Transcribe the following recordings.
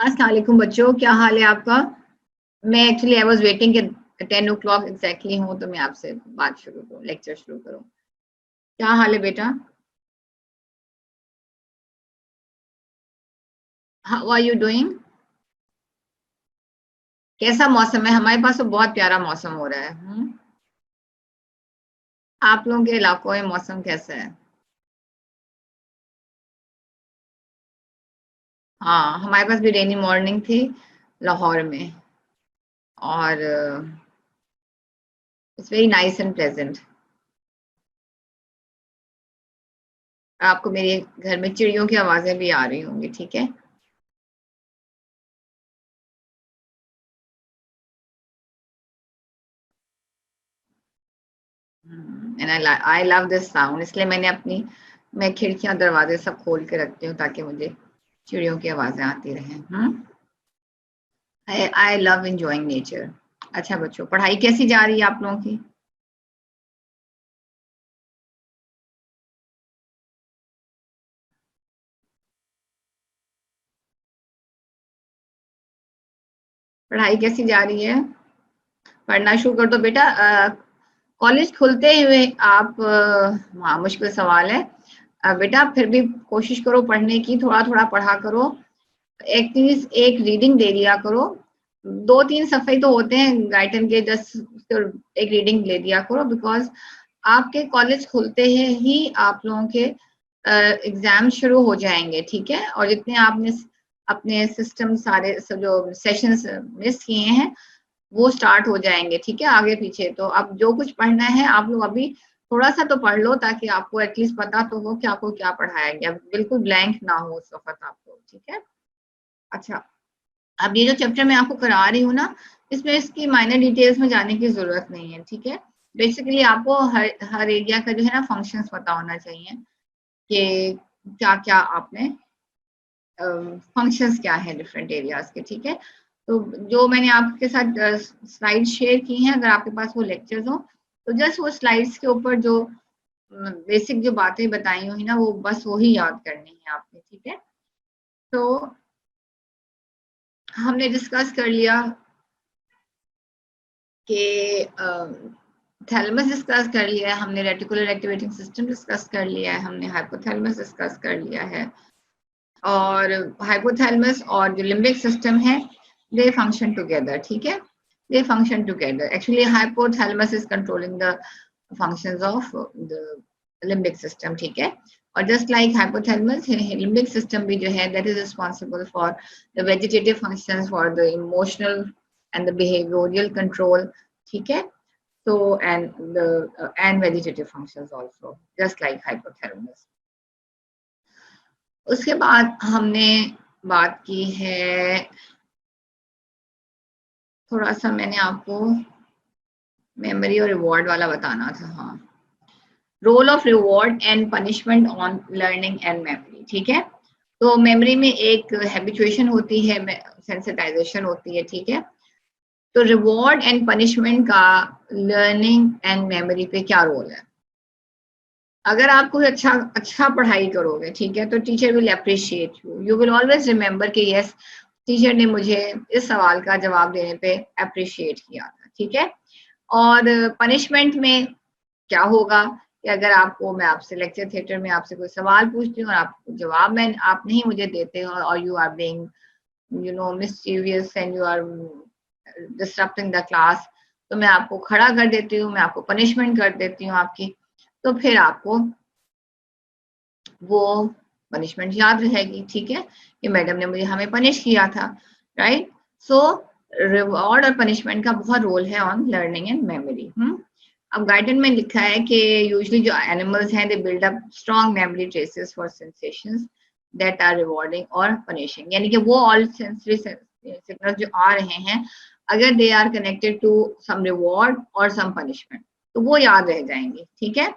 अस्सलाम वालेकुम बच्चों, क्या हाल है आपका। मैं एक्चुअली आई वाज वेटिंग कि 10 o'clock एग्जैक्टली हूँ तो मैं आपसे बात शुरू करूँ, लेक्चर शुरू करूँ। क्या हाल है बेटा? How are you doing? कैसा मौसम है? हमारे पास तो बहुत प्यारा मौसम हो रहा है। आप लोगों के इलाकों में मौसम कैसा है? हाँ, हमारे पास भी रेनी मॉर्निंग थी लाहौर में, और it's very nice and pleasant. आपको मेरे घर में चिड़ियों की आवाजें भी आ रही होंगी, ठीक है? And I love this sound, इसलिए मैं खिड़कियां दरवाजे सब खोल के रखती हूँ ताकि मुझे चिड़ियों की आवाजें आती रहें। I love enjoying nature. अच्छा बच्चों, पढ़ाई कैसी जा रही है आप लोगों की? पढ़ाई कैसी जा रही है? पढ़ना शुरू कर दो बेटा। कॉलेज खुलते हुए आप हाँ, मुश्किल सवाल है। बेटा फिर भी कोशिश करो पढ़ने की, थोड़ा थोड़ा पढ़ा करो। एटलीस्ट एक रीडिंग दे दिया करो। 2-3 सफ़े तो होते हैं गाइटन के, जस्ट एक रीडिंग ले दिया करो, बिकॉज आपके कॉलेज खुलते ही आप लोगों के एग्जाम शुरू हो जाएंगे, ठीक है? और जितने आपने अपने सिस्टम सारे जो सेशंस मिस किए हैं वो स्टार्ट हो जाएंगे, ठीक है, आगे पीछे। तो अब जो कुछ पढ़ना है आप लोग अभी थोड़ा सा तो पढ़ लो, ताकि आपको एटलीस्ट पता तो हो कि आपको क्या पढ़ाया गया, बिल्कुल ब्लैंक ना हो उस वक्त आपको, ठीक है? अच्छा, अब ये जो चैप्टर मैं आपको करा रही हूँ ना, इसमें इसकी माइनर डिटेल्स में जाने की जरूरत नहीं है, ठीक है? बेसिकली आपको हर हर एरिया का जो है ना फंक्शंस पता होना चाहिए कि क्या क्या आपने फंक्शंस क्या है डिफरेंट एरियाज के, ठीक है? तो जो मैंने आपके साथ स्लाइड शेयर की हैं, अगर आपके पास वो लेक्चर्स हो तो जस्ट वो स्लाइड्स के ऊपर जो बेसिक जो बातें बताई हुई ना, वो बस वही याद करनी है आपने, ठीक है? तो हमने डिस्कस कर लिया कि थैलेमस डिस्कस कर लिया है हमने, रेटिकुलर एक्टिवेटिंग सिस्टम डिस्कस कर लिया है हमने, हाइपोथैलेमस डिस्कस कर लिया है, और हाइपोथैलेमस और जो लिम्बिक सिस्टम है दे फंक्शन टुगेदर, ठीक है? They function together. Actually hypothalamus is controlling the functions of the limbic system, ठीक है? और just like hypothalamus, limbic system भी जो है that is responsible for the vegetative functions, for the emotional and the behavioural control, ठीक है? So and vegetative functions also, just like hypothalamus. उसके बाद हमने बात की है, थोड़ा सा मैंने आपको मेमोरी और रिवॉर्ड वाला बताना था। हाँ, role of reward and punishment on learning and memory, ठीक है? तो मेमोरी में एक हैबिचुएशन होती है, सेंसिटाइजेशन होती है, ठीक है? तो रिवॉर्ड एंड पनिशमेंट का लर्निंग एंड मेमोरी पे क्या रोल है? अगर आप कोई अच्छा पढ़ाई करोगे, ठीक है, तो teacher will appreciate you, you will always remember कि यस, टीचर ने मुझे इस सवाल का जवाब देने पे अप्रिशिएट किया था, ठीक है? और पनिशमेंट में क्या होगा कि अगर आपको, मैं आपसे लेक्चर थिएटर में आपसे कोई सवाल पूछती हूँ और आप जवाब आप नहीं मुझे देते हो, और you are being mischievous and you are disturbing the class, तो मैं आपको खड़ा कर देती हूँ, मैं आपको पनिशमेंट कर देती हूँ आपकी। तो फिर आपको वो पनिशमेंट याद रहेगी, ठीक है, कि मैडम ने मुझे हमें पनिश किया था, राइट? सो रिवॉर्ड और पनिशमेंट का बहुत रोल है ऑन लर्निंग एंड मेमोरी। अब गाइडन में लिखा है कि यूजुअली जो एनिमल्स हैं they build up strong memory traces for sensations that are rewarding और पनिशिंग, यानी कि वो ऑल सेंसरी सिग्नल जो आ रहे हैं, अगर they are connected to some reward और सम पनिशमेंट तो वो याद रह जाएंगे, ठीक है?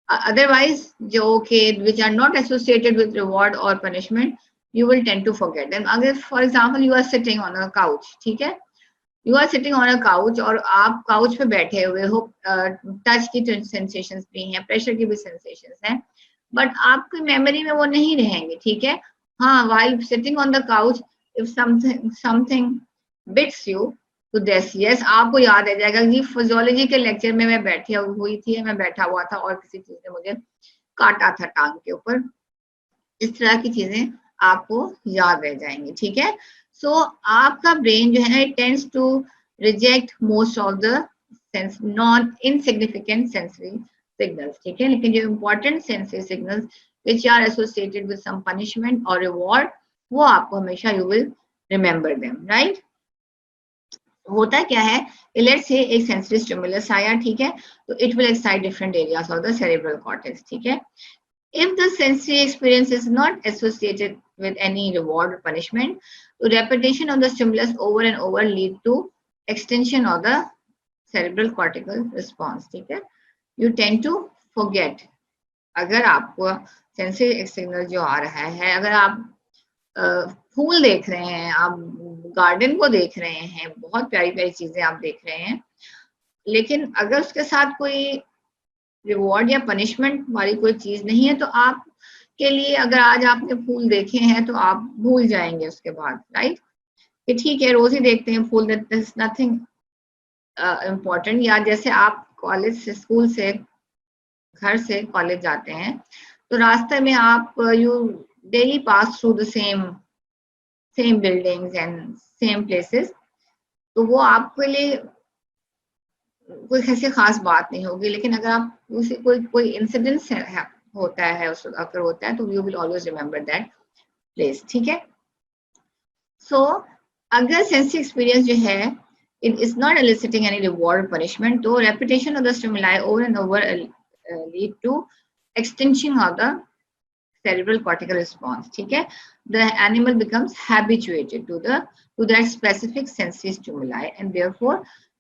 Otherwise जो कि which are not associated with reward or punishment, you will tend to forget them. अगर for example you are sitting on a couch, ठीक है, you are sitting on a couch और आप काउच पे बैठे हुए हो, टच की सेंसेशंस भी हैं, प्रेशर की भी सेंसेशंस हैं, बट आपकी मेमोरी में वो नहीं रहेंगे, ठीक है? हाँ, while sitting on the couch if something bits you to this, yes, आपको याद आ जाएगा जी फिजियोलॉजी के लेक्चर में मैं बैठी हुई थी, मैं बैठा हुआ था और किसी चीज ने मुझे काटा था टांग के ऊपर। इस तरह की चीजें आपको याद रह जाएंगी, ठीक है। सो आपका ब्रेन जो है ना, it tends to reject most of the non insignificant sensory signals, ठीक है। लेकिन जो important sensory signals which are associated with some punishment और रिवॉर्ड, वो आपको हमेशा you will remember them, right. होता क्या है, लेट्स से एक सेंसरी स्टिमुलस आया, ठीक है, तो it will excite different areas of the cerebral cortex, ठीक है। If the sensory experience is not associated with any reward or punishment, the repetition of the stimulus over and over lead to extension of the cerebral cortical response, ठीक है। You tend to forget. अगर आपको sensory signal जो आ रहा है, अगर आप फूल देख रहे हैं, आप गार्डन को देख रहे हैं, बहुत प्यारी प्यारी चीजें आप देख रहे हैं, लेकिन अगर उसके साथ कोई रिवॉर्ड या पनिशमेंट वाली कोई चीज नहीं है, तो आप के लिए अगर आज आपने फूल देखे हैं तो आप भूल जाएंगे उसके बाद, राइट। कि ठीक है रोज ही देखते हैं फूल, दैट इज नथिंग इम्पोर्टेंट। या जैसे आप कॉलेज से, स्कूल से, घर से कॉलेज जाते हैं, तो रास्ते में आप you daily pass through the same buildings and same places, तो वो आपके लिए कोई ऐसी खास बात नहीं होगी। लेकिन अगर आप उसे कोई इंसिडेंट होता है, अगर होता है, तो you will always remember that place, ठीक है। सो अगर सेंसरी एक्सपीरियंस जो है it is not eliciting any reward punishment, तो repetition of the stimuli over and over lead to extension of the cerebral cortical response, ठीक है। The animal becomes habituated to that specific sensory stimuli and therefore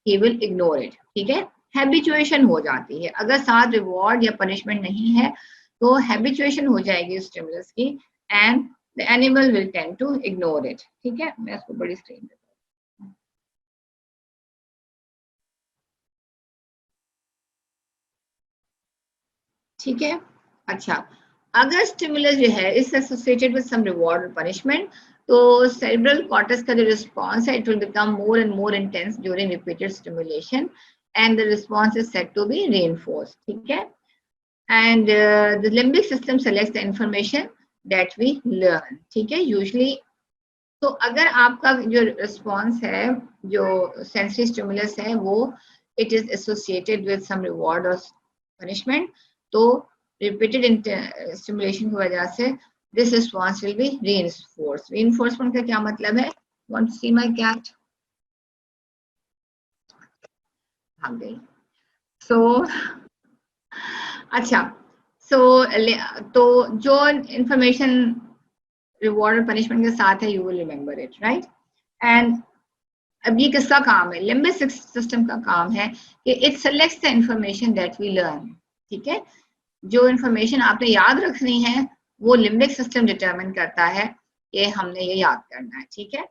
he will ignore it, ठीक है। Habituation हो जाती है, अगर साथ reward या पनिशमेंट नहीं है तो हैबिचुएशन हो जाएगी उस स्टिमुलस की and the animal will tend to ignore it, ठीक है। मैं इसको बड़ी स्क्रीन पे, ठीक है। अच्छा, अगर स्टिमुलस जो है is associated with some reward और पनिशमेंट, तो सेरेब्रल कॉर्टेक्स का जो रिस्पॉन्स है it will become more and more intense during repeated stimulation and the response is said to be reinforced, ठीक है। And the limbic system selects the information that we learn, ठीक है, usually. तो अगर आपका जो रिस्पॉन्स है, जो सेंसरी स्टिमुलस है, वो it is associated with some reward और पनिशमेंट, तो रिपीटेड स्टिमुलेशन की वजह से this response will be reinforced. Reinforcement का क्या मतलब है? Want to see my cat? भाग गई। सो अच्छा, तो जो इंफॉर्मेशन रिवॉर्ड और पनिशमेंट के साथ है, you will remember it, right. And अब ये किसका काम है? लिम्बिक सिस्टम का काम है कि it selects the information that we learn, ठीक है। जो इंफॉर्मेशन आपने याद रखनी है वो लिम्बिक सिस्टम डिटरमिन करता है कि हमने ये याद करना है, ठीक है,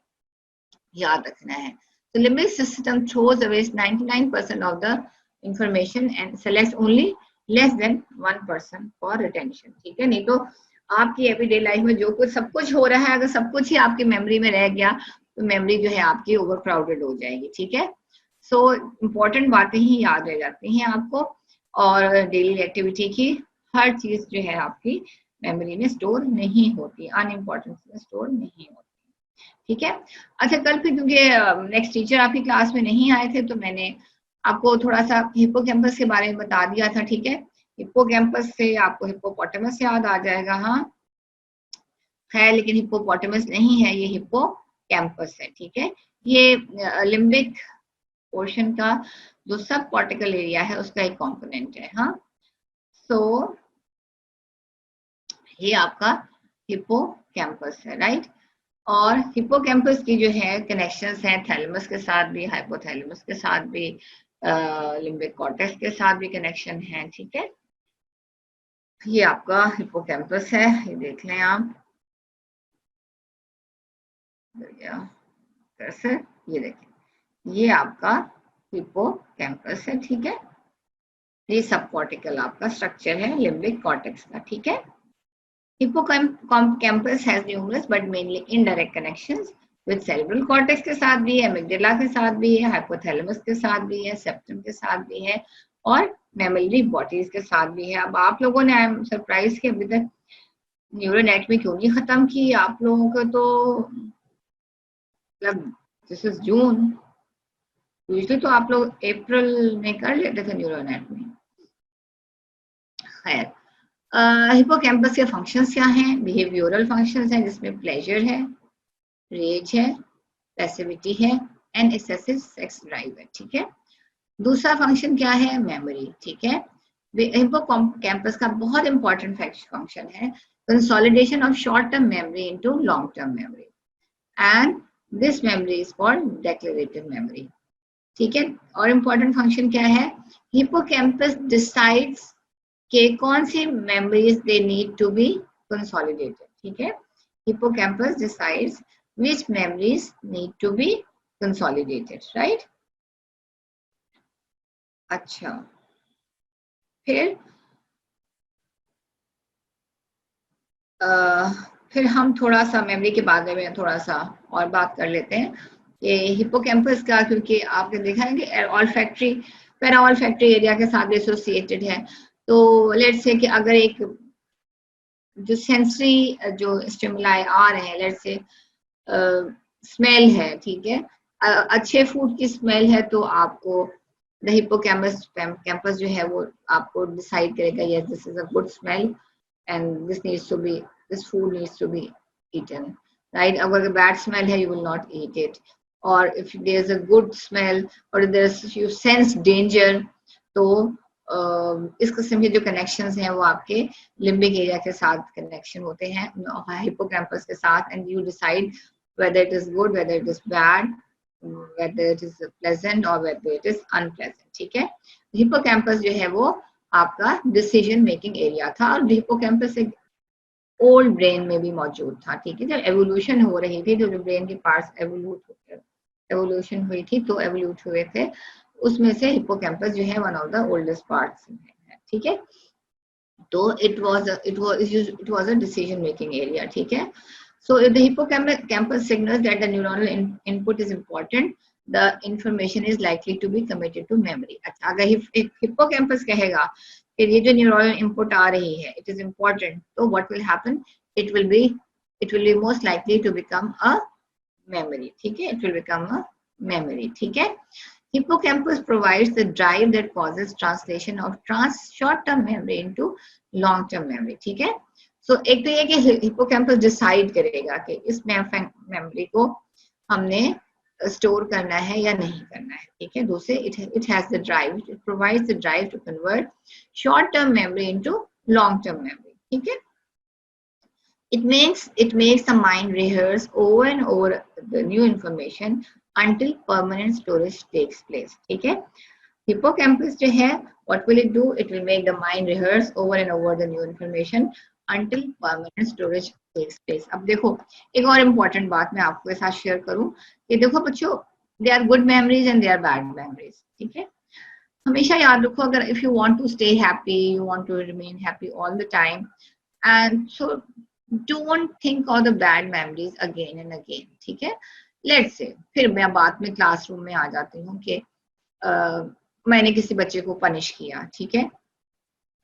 याद रखना है। तो limbic system throws away 99% of the information and selects only less than 1% for retention, ठीक है। नहीं तो आपकी एवरीडे लाइफ में जो कुछ सब कुछ हो रहा है, अगर सब कुछ ही आपकी मेमोरी में रह गया तो मेमोरी जो है आपकी ओवर क्राउडेड हो जाएगी, ठीक है। सो इम्पोर्टेंट बातें ही याद रह जाती हैं आपको, और डेली एक्टिविटी की हर चीज जो है आपकी मेमोरी में स्टोर नहीं होती, अनइम्पोर्टेंट में स्टोर नहीं होती, ठीक है। अच्छा, कल फिर क्योंकि नेक्स्ट टीचर आपकी क्लास में नहीं आए थे, तो मैंने आपको थोड़ा सा हिप्पोकैम्पस के बारे में बता दिया था, ठीक है। हिप्पोकैम्पस से आपको हिप्पोपोटामस याद आ जाएगा, हाँ है, लेकिन हिप्पोपोटामस नहीं है, ये हिप्पोकैम्पस है, ठीक है। ये लिम्बिक पोर्शन का जो सब कॉर्टिकल एरिया है उसका एक कंपोनेंट है, हाँ। सो ये आपका हिप्पोकैम्पस है, राइट। और हिप्पोकैम्पस की जो है कनेक्शंस हैं थैलेमस के साथ भी, हाइपोथैलेमस के साथ भी, लिम्बिक कॉर्टेक्स के साथ भी कनेक्शन है, ठीक है। ये आपका हिप्पोकैम्पस है, ये देख लें आप, कैसे, ये देखें, ये आपका हिप्पोकैम्पस है, ठीक है। ये सब कॉर्टिकल आपका स्ट्रक्चर है लिम्बिक कॉर्टेक्स का, ठीक है। Hippocampus has numerous but mainly indirect connections with cerebral cortex के साथ भी है, एमिगडाला के साथ भी है, हाइपोथैलेमस के साथ भी है, सेप्टम के साथ भी है और मेमोरी बॉडीज के साथ भी है। अब आप लोगों ने, आई एम सरप्राइज कि अभी तक न्यूरोएनाटॉमी क्यों नहीं खत्म की आप लोगों को, तो मतलब दिस इज जून, यूजुअली तो आप लोग अप्रैल में कर लेते थे न्यूरोएनाटॉमी। खैर, हिपोकैम्पस के फंक्शंस क्या हैं? बिहेवियरल फंक्शंस हैं जिसमें प्लेजर है, रेज है, पैसिविटी है एंड एक्सेसिव सेक्स ड्राइव है, ठीक है। दूसरा फंक्शन क्या है? मेमोरी, ठीक है। हिपोकैम्पस का बहुत इंपॉर्टेंट फंक्शन है consolidation of short term memory into long term memory and this memory is called declarative memory, ठीक है। और इम्पोर्टेंट फंक्शन क्या है? हिपोकैम्पस डिसाइड्स कि कौन सी memories they need to be consolidated, ठीक है। Hippocampus decides which memories need to be consolidated, right? अच्छा, फिर हम थोड़ा सा मेमोरी के बारे में थोड़ा सा और बात कर लेते हैं कि हिपोकैम्पस का, क्योंकि आपने देखा है कि ऑल्फैक्टरी पैरा ऑल्फैक्टरी एरिया के साथ एसोसिएटेड है। तो लेट्स से कि अगर एक जो सेंसरी जो स्टिमुलाई आ रहे हैं, लेट्स से स्मेल है, ठीक है, अच्छे फूड की स्मेल है तो आपको द हिपोकैम्पस जो है वो आपको डिसाइड करेगा yes this is a good smell and this food needs to be eaten, right. अगर बैड स्मेल है you will not eat it, और if there is a good smell और there is you sense danger, तो इस किस्म के जो connections हैं वो आपके लिम्बिक एरिया के साथ कनेक्शन होते हैं हिपोकैम्पस के साथ, and you decide whether it is good, whether it is bad, whether it is pleasant or whether it is unpleasant, ठीक है। हिपोकैम्पस जो है वो आपका डिसीजन मेकिंग एरिया था और हिपोकैम्पस एक ओल्ड ब्रेन में भी मौजूद था, ठीक है। जब एवोल्यूशन हो रही थी, जो ब्रेन के पार्ट्स एवोल्यूशन हुई थी तो एवोल्यूट हुए थे, उसमें से हिपोकैम्पस जो है one of the oldest parts है, ठीक है। तो it was a decision making area, ठीक है। So if the hippocampus signals that the neuronal input is important, the information is likely to be committed to memory. अच्छा, अगर hippocampus कहेगा कि ये जो न्यूरल इनपुट आ रही है it is important, तो what will happen? It will be most likely to become a memory, ठीक है। It will become a memory, ठीक है। Hippocampus provides the drive that causes translation of short-term memory into long-term memory, ठीक है। So, एक तो ये कि हिपोकैम्पस डिसाइड करेगा कि इस मेमोरी को हमने स्टोर करना है या नहीं करना है, ठीक है। दूसरे it has the drive, it provides the drive to convert short term memory into long term memory, ठीक है। It makes the mind rehearse over and over the new information until permanent storage takes place, ठीक है। Hippocampus जो है, what will it do? It will make the mind rehearse over and over the new information until permanent storage takes place. अब देखो एक और important बात मैं आपके साथ शेयर करूं कि देखो बच्चों, they are good memories and they are bad memories, ठीक है। हमेशा याद रखो, अगर if you want to stay happy, you want to remain happy all the time, and so don't think of the bad memories again and again, ठीक है। Let's say फिर मैं बात में क्लासरूम में आ जाती हूँ कि मैंने किसी बच्चे को पनिश किया, ठीक है,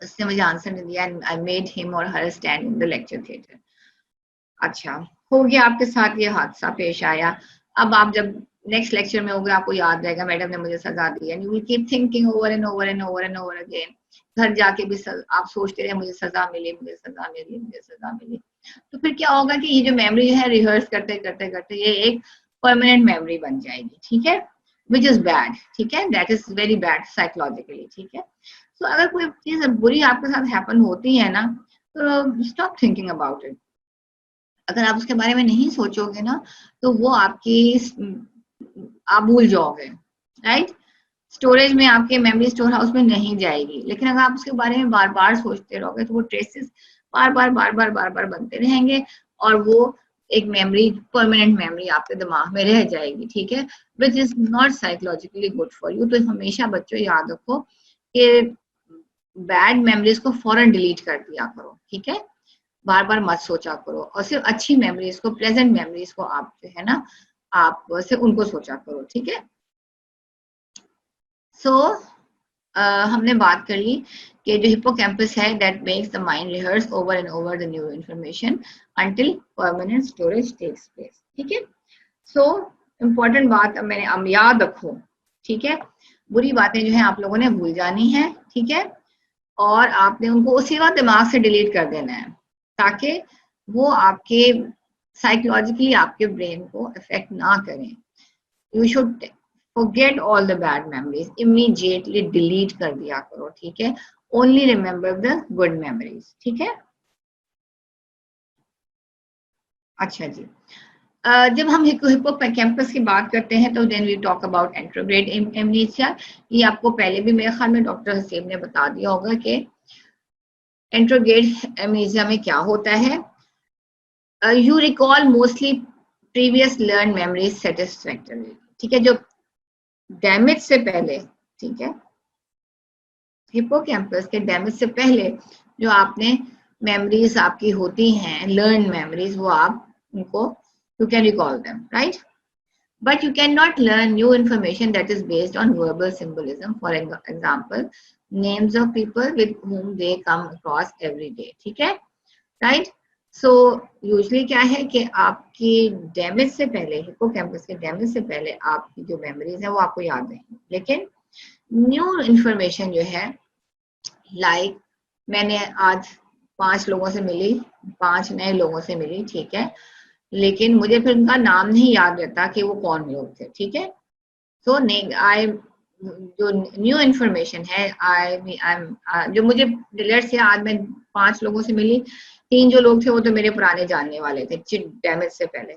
उसने मुझे आंसर नहीं दिया, आई मेड हिम और her stand in the lecture theatre. अच्छा, हो गया आपके साथ ये हादसा पेश आया, अब आप जब नेक्स्ट लेक्चर में होगे आपको याद रहेगा मैडम ने मुझे सजा दी, and you will keep thinking over and over and over and over again. घर जाके भी आप सोचते रहे मुझे सजा मिली, मुझे सजा मिली, मुझे सजा मिली। तो फिर क्या होगा कि ये जो मेमोरी है रिहर्स करते करते करते ये एक परमानेंट मेमोरी बन जाएगी, ठीक है, विच इज बैड, ठीक है, that is very bad psychologically, ठीक है। तो अगर कोई चीज बुरी आपके साथ हैपन होती है ना, तो स्टॉप थिंकिंग अबाउट इट। अगर आप उसके बारे में नहीं सोचोगे ना तो वो आप भूल जाओगे, राइट। स्टोरेज में आपके मेमोरी स्टोर हाउस में नहीं जाएगी, लेकिन अगर आप उसके बारे में बार बार सोचते रहोगे तो वो ट्रेसेस बार बार बनते रहेंगे और वो एक मेमोरी, परमानेंट मेमोरी आपके दिमाग में रह जाएगी, ठीक है, which is not psychologically good for you. तो हमेशा बच्चों याद रखो कि बैड मेमोरीज को फौरन डिलीट कर दिया करो, ठीक है, बार बार मत सोचा करो, और सिर्फ अच्छी मेमोरीज को, प्रेजेंट मेमोरीज को आप जो है ना आप से उनको सोचा करो, ठीक है। सो हमने बात कर ली कि जो हिप्पोकैम्पस है that makes the mind rehearse over and over the new information until permanent storage takes place, ठीक है। सो इम्पोर्टेंट बात अब याद रखो, ठीक है। बुरी बातें जो है आप लोगों ने भूल जानी है, ठीक है, और आपने उनको उसी वक्त दिमाग से डिलीट कर देना है ताकि वो आपके साइकोलॉजिकली आपके ब्रेन को अफेक्ट ना करें। You should forget all the bad memories, immediately delete कर दिया करो, ठीक है। only remember the good memories, ठीक है। अच्छा जी, जब हम हिप्पोकैम्पस की बात करते हैं तो then we talk about anterograde amnesia. ये आपको पहले भी मेरे ख्याल में डॉक्टर हसीब ने बता दिया होगा कि एंट्रोग्रेड एमनीसिया में क्या होता है। You recall mostly previous learn memories satisfactorily, ठीक है। जो डैमेज से पहले, ठीक है, हिप्पोकैम्पस के डैमेज से पहले जो आपने मेमोरीज आपकी होती हैं, लर्न मेमोरीज, वो आप उनको you can recall them, right. But you can not learn new information that is based on verbal symbolism, for example names of people with whom they come across every day, ठीक है, right. So usually क्या है कि आपकी damage से पहले, hippocampus के damage से पहले आपकी जो मेमोरीज है वो आपको याद रहेंगी, लेकिन न्यू इंफॉर्मेशन जो है, लाइक मैंने आज 5 लोगों से मिली, 5 नए लोगों से मिली, ठीक है, लेकिन मुझे फिर उनका नाम नहीं याद रहता कि वो कौन लोग थे, ठीक है। सो आई जो न्यू इंफॉर्मेशन है, जो मुझे डिलीट से आज मैं 5 लोगों से मिली, 3 जो लोग थे वो तो मेरे पुराने जानने वाले थे डैमेज से पहले,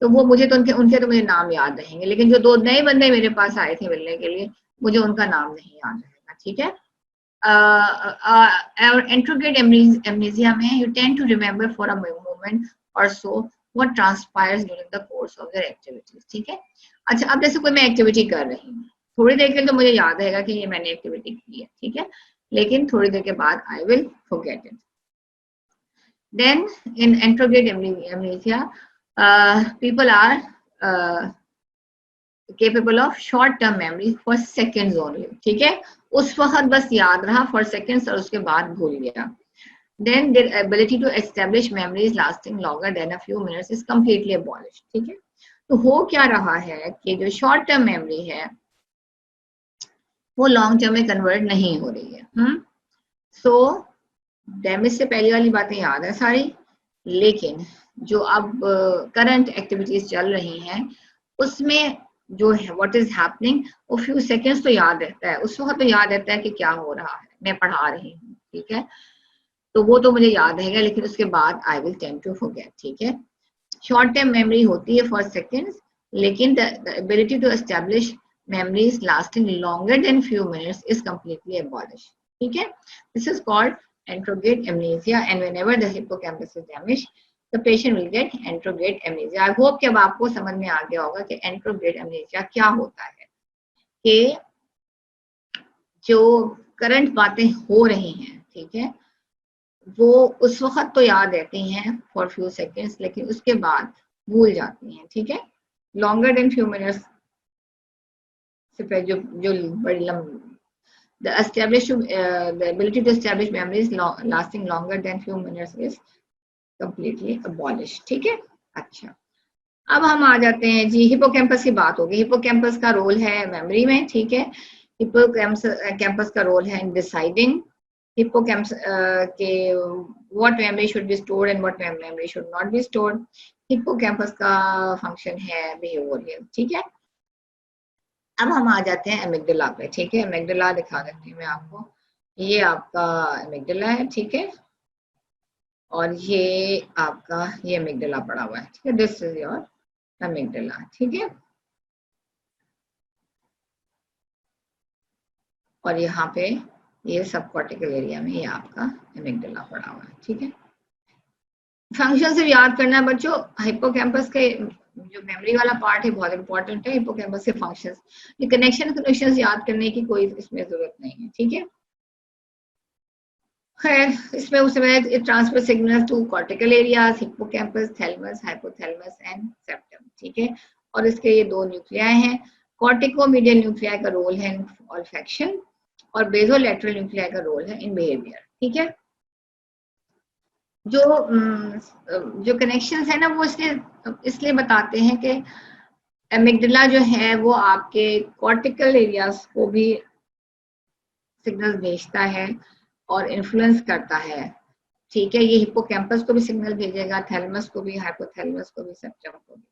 तो वो मुझे तो उनके तो मुझे नाम याद रहेंगे, लेकिन जो 2 नए बंदे मेरे पास आए थे मिलने के लिए, मुझे उनका नाम नहीं याद रहेगा, ठीक है। एंट्रोग्रेड एमनेसिया में you tend to remember for a moment or so what transpires during the course of their activities, ठीक है। अच्छा, अब जैसे कोई मैं एक्टिविटी कर रही हूँ, थोड़ी देर के लिए तो मुझे याद रहेगा कि ये मैंने एक्टिविटी की है, ठीक है, लेकिन थोड़ी देर के बाद I will forget it. Then in anterograde amnesia people are capable of short term memory for seconds only, ठीक है, उस वक्त बस याद रहा for seconds और उसके बाद भूल गया। Then their ability to establish memories lasting longer than a few minutes is completely abolished, ठीक है। तो हो क्या रहा है कि जो शॉर्ट टर्म मेमोरी है वो लॉन्ग टर्म में कन्वर्ट नहीं हो रही है। सो डैमेज से पहले वाली बातें याद है सारी, लेकिन जो अब करंट एक्टिविटीज चल रही हैं उसमें जो है व्हाट इज हैपनिंग, वो फ्यू सेकेंड्स तो याद रहता है, उस वक्त तो याद रहता है कि क्या हो रहा है, मैं पढ़ा रही हूँ, ठीक है, तो वो तो मुझे याद रहेगा, लेकिन उसके बाद I will tend to forget, ठीक है। शॉर्ट टर्म मेमोरी होती है फॉर सेकेंड्स, लेकिन the ability to establish memories lasting longer than few minutes is completely abolished, ठीक है। This is called anterograde amnesia, and whenever the hippocampus is damaged, the patient will get anterograde amnesia. I hope कि अब आपको समझ में आ गया होगा कि anterograde amnesia क्या होता है, कि जो करंट बातें हो रही हैं, ठीक है, वो उस वक्त तो याद रहती हैं फॉर फ्यू सेकेंड्स, लेकिन उसके बाद भूल जाती हैं, ठीक है। लॉन्गर देन फ्यू मिनट्स से जो जो बड़ी the ability to establish memories lasting longer than few minutes is completely abolished, ठीक है। अच्छा, अब हम आ जाते हैं जी, हिप्पोकैम्पस की बात होगी। हिप्पोकैम्पस का रोल है मेमोरी में, ठीक है। हिप्पोकैम्पस का रोल है इन डिसाइडिंग हिप्पोकैम्पस के what memory should be stored and what memory should not be stored. Hippocampus का फंक्शन है बिहेवियरल, ठीक है। अब हम आ जाते हैं एमिगडाला पे, ठीक है। एमिगडाला दिखा देती हूँ मैं आपको, ये आपका एमिगडाला है, ठीक है, और ये आपका ये एमिगडाला पड़ा हुआ है, ठीक है। दिस इज योर एमिगडाला, ठीक है, और यहाँ पे ये सब कॉर्टिकल एरिया में ये आपका एमिगडाला पड़ा हुआ है, ठीक है। फंक्शन से याद करना है बच्चों, हिप्पोकैम्पस के जो मेमोरी वाला पार्ट है बहुत इंपॉर्टेंट है। हिप्पोकैम्पस के फंक्शंस, ये कनेक्शन याद करने की कोई इसमें जरूरत नहीं है, ठीक है। खैर, इसमें उसमें it transfers signals to cortical areas, hippocampus, thalamus, hypothalamus and septum, ठीक है। और इसके ये दो न्यूक्लियाई हैं। कॉर्टिकोमीडियल न्यूक्लियाई का रोल है इन ऑल्फैक्शन और बेसोलैटरल न्यूक्लियाई का रोल है इन बिहेवियर। ठीक है, जो कनेक्शंस है ना वो इसलिए बताते हैं कि एमिगडाला जो है वो आपके कॉर्टिकल एरियाज को भी सिग्नल भेजता है और इन्फ्लुएंस करता है। ठीक है, ये हिप्पोकैम्पस को भी सिग्नल भेजेगा, थैलेमस को भी, हाइपोथैलेमस को भी, सेप्टम को भी।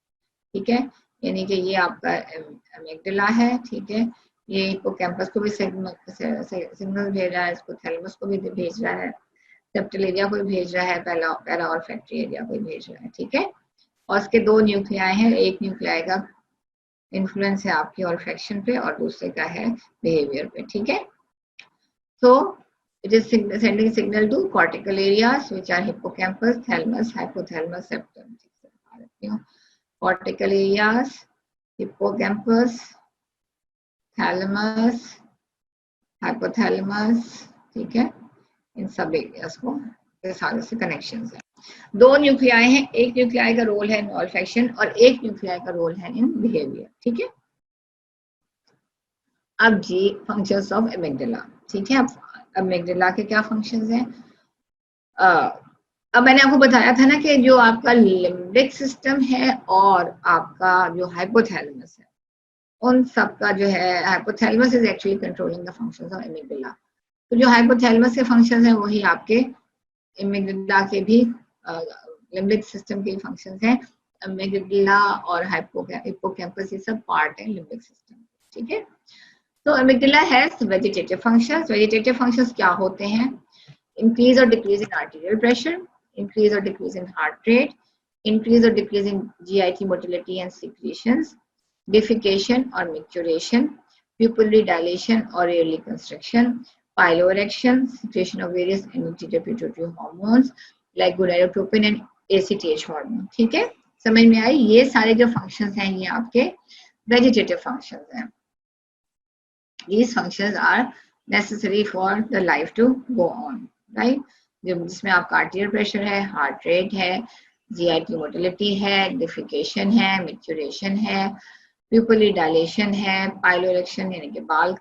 ठीक है, यानी कि ये आपका एमिगडाला है। ठीक है, ये हिप्पोकैम्पस को भी सिग्नल भेज रहा है, इसको थैलेमस को भी भेज रहा है, सेप्टल एरिया को भी भेज रहा है, पैरा और फैक्ट्री एरिया को भी भेज रहा है। ठीक है, और इसके दो न्यूक्लियाई हैं, एक न्यूक्लियाई का इन्फ्लुएंस है आपकी ऑल्फैक्शन पे और दूसरे का है बिहेवियर पे। ठीक है, so it is sending signal to cortical areas which are hippocampus, thalamus, hypothalamus, septum. Cortical areas, hippocampus, thalamus, hypothalamus. ठीक है, इन सब एरियाज को के सारे से कनेक्शंस है। दो न्यूक्लियाई हैं, एक न्यूक्लियाई का रोल है इन ऑल्फैक्शन और एक न्यूक्लियाई का रोल है इन बिहेवियर। ठीक है, अब जी फंक्शंस ऑफ एमिगडाला। ठीक है, अब एमिगडाला के क्या फंक्शंस हैं? अब मैंने आपको बताया था ना कि जो आपका लिम्बिक सिस्टम है और आपका जो हाइपोथैलेमस है, उन सब का जो है, hypothalamus is actually controlling the functions of amygdala. तो जो हाइपोथैलेमस के फंक्शंस हैं वही आपके एमिगडाला के भी लिम्बिक सिस्टम के फंक्शंस हैं। एमिगडाला और हिप्पोकैम्पस ये सब पार्ट है लिम्बिक सिस्टम। ठीक है, तो amygdala has vegetative functions. Vegetative functions क्या होते हैं? इंक्रीज और decrease in arterial pressure, increase or decrease in heart rate, increase or decrease in GIT motility and secretions, defecation or micturition, pupillary dilation or early constriction, piloerection, secretion of various anterior pituitary hormones like gonadotropin and ACTH hormone. ठीक है, समझ में आई? ये सारे जो functions हैं ये आपके vegetative functions हैं. These functions are necessary for the life to go on, right? जिसमें आपका आर्टीरियल प्रेशर है, हार्ट रेट है, जीआईटी मोटिलिटी है, डिफिकेशन है, मैच्योरेशन है, प्यूपिलरी डायलेशन है, पाइलोरेक्शन यानी कि बाल,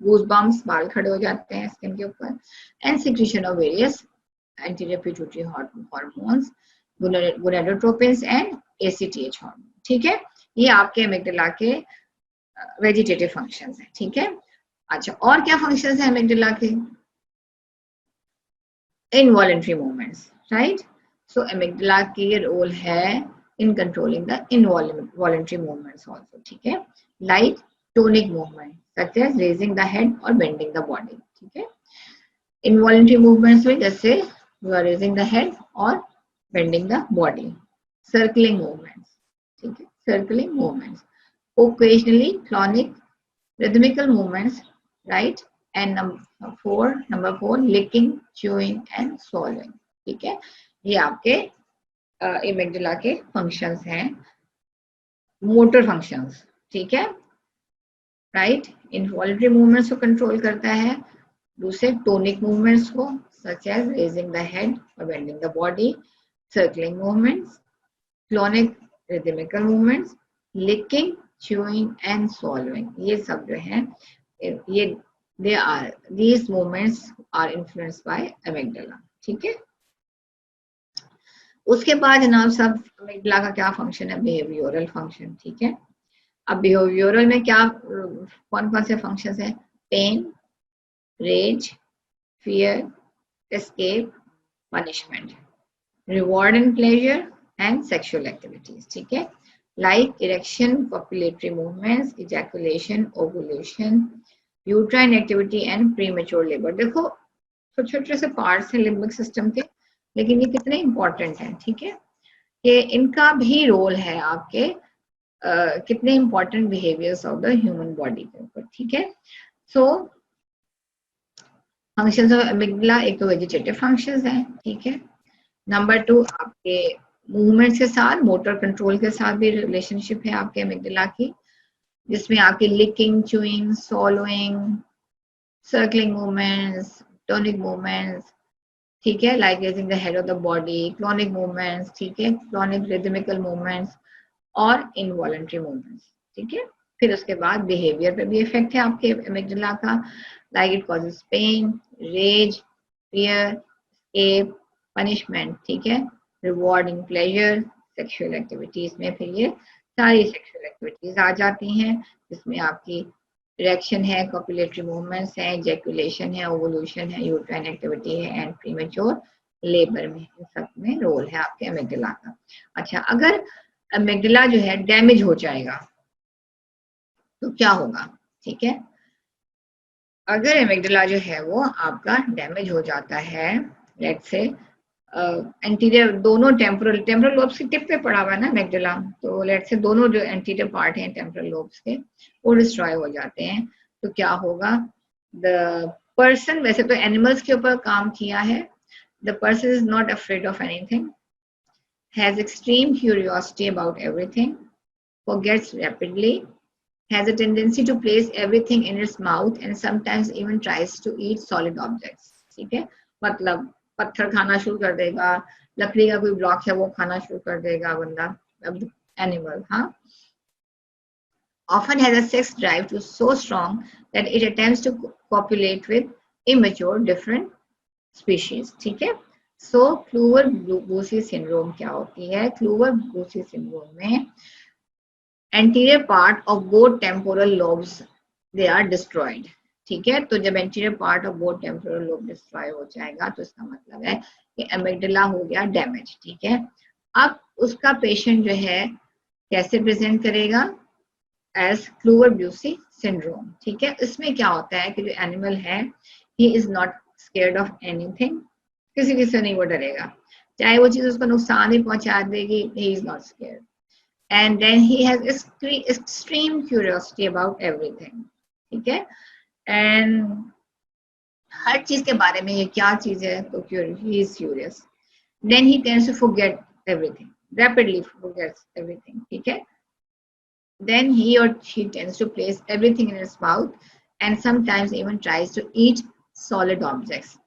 गूज़बम्प्स, बाल खड़े हो जाते हैं स्किन के ऊपर, and secretion of various anterior pituitary hormones, gonadotropins and ACTH hormone. ठीक है, ये आपके एमिगडाला के वेजिटेटिव फंक्शंस हैं। ठीक है, अच्छा और क्या फंक्शंस हैं एमिगडाला के? Involuntary movements, right? So amygdala की रोल है in controlling the involuntary movements also. ठीक है, like tonic movement such as raising the head or bending the body. ठीक है, involuntary movements में जैसे you are raising the head or bending the body, circling movements. ठीक है, circling movements, occasionally clonic rhythmical movements, right? And number four licking, chewing and swallowing. ठीक है, ये आपके एमिगडाला के फंक्शंस हैं, मोटर फंक्शंस। ठीक है, राइट? इनवॉल्युंटरी मूवमेंट्स को कंट्रोल करता है, दूसरे टोनिक मूवमेंट्स को such as raising the head और bending the body, circling movements, clonic rhythmical movements, licking, chewing and swallowing. ये सब जो है ये these movements are influenced by amygdala. ठीक है, उसके बाद जनाब सब amygdala का क्या फंक्शन है? Behavioural function. ठीक है, अब बिहेवियरल में क्या कौन कौन से फंक्शंस हैं? Pain, rage, fear, escape, punishment, reward and pleasure and sexual activities. ठीक है, like erection, copulatory movements, ejaculation, ovulation, uterine activity and premature labor. देखो छोटे छोटे से पार्ट्स हैं लिम्बिक सिस्टम के, लेकिन ये कितने इंपॉर्टेंट हैं। ठीक है, कि इनका भी रोल है आपके कितने important behaviours of the human body के ऊपर। ठीक है, सो फंक्शंस ऑफ एमिगडाला, एक तो वेजिटेटिव फंक्शंस हैं। ठीक है, नंबर 2 आपके मूवमेंट्स के साथ, मोटर कंट्रोल के साथ भी रिलेशनशिप है आपके एमिगडाला की, जिसमें आपके licking, chewing, swallowing, circling movements, tonic movements, ठीक है, like raising the head of the body, clonic movements, ठीक है, क्लोनिक रिदमिकल मूवमेंट्स, और इनवॉलंटरी मूवमेंट्स, ठीक है। फिर उसके बाद बिहेवियर पे भी इफेक्ट है आपके एमिगडाला का, like it causes pain, rage, fear, escape, punishment, ठीक है, रिवॉर्डिंग, प्लेजर, सेक्सुअल एक्टिविटीज में फिर ये सारी सेक्सुअल एक्टिविटीज आ जाती हैं, जिसमें आपकी इरेक्शन है, कॉपुलेटरी मूवमेंट्स है, इजैकुलेशन है, ओवुलेशन है, यूट्राइन एक्टिविटी है एंड प्रीमेच्योर लेबर में, इन सब में रोल है आपके एमिगडाला का। अच्छा, अगर एमिगडाला जो है डैमेज हो जाएगा तो क्या होगा, ठीक है। अगर एमिगडाला जो है वो आपका डैमेज हो जाता है, लेट्स से एंटीरियर दोनों टेम्पोरल लोब्स की टिप पे पड़ा हुआ है ना एमिगडाला, तो लेट्स से दोनों जो एंटीरियर पार्ट हैं टेम्पोरल लोब्स के वो डिस्ट्रॉय हो जाते हैं, तो क्या होगा, द पर्सन, वैसे तो एनिमल्स के ऊपर काम किया है, the person is not afraid of anything, has extreme curiosity about everything, forgets rapidly, has a tendency to place everything in its mouth and sometimes even tries to eat solid objects, ठीक है। मतलब पत्थर खाना शुरू कर देगा, लकड़ी का कोई ब्लॉक है वो खाना शुरू कर देगा बंदा, एनिमल, हाँ। Often has a sex drive to so strong that it attempts to copulate with immature different species, ठीक है। So क्लूवर-बुशी सिंड्रोम क्या होती है, क्लूवर-बुशी सिंड्रोम में anterior part of both temporal lobes they are destroyed, ठीक है। तो जब anterior part of both temporal lobe destroy हो जाएगा तो इसका मतलब है कि एमिगडाला हो गया डैमेज, ठीक है। अब उसका पेशेंट जो है कैसे प्रेजेंट करेगा, एज क्लूवर-बुशी सिंड्रोम, ठीक है। इसमें क्या होता है कि जो एनिमल है he is not scared of anything, किसी से नहीं वो डरेगा, चाहे वो चीज उसको नुकसान ही पहुंचा देगी, he is not scared, and then he has extreme curiosity about everything, ठीक है। and हर चीज के बारे में ये क्या चीज है तो he is curious, then he tends to forget everything, rapidly forgets everything, ठीक है। then he or she tends to place everything in its mouth and sometimes even tries to eat solid objects,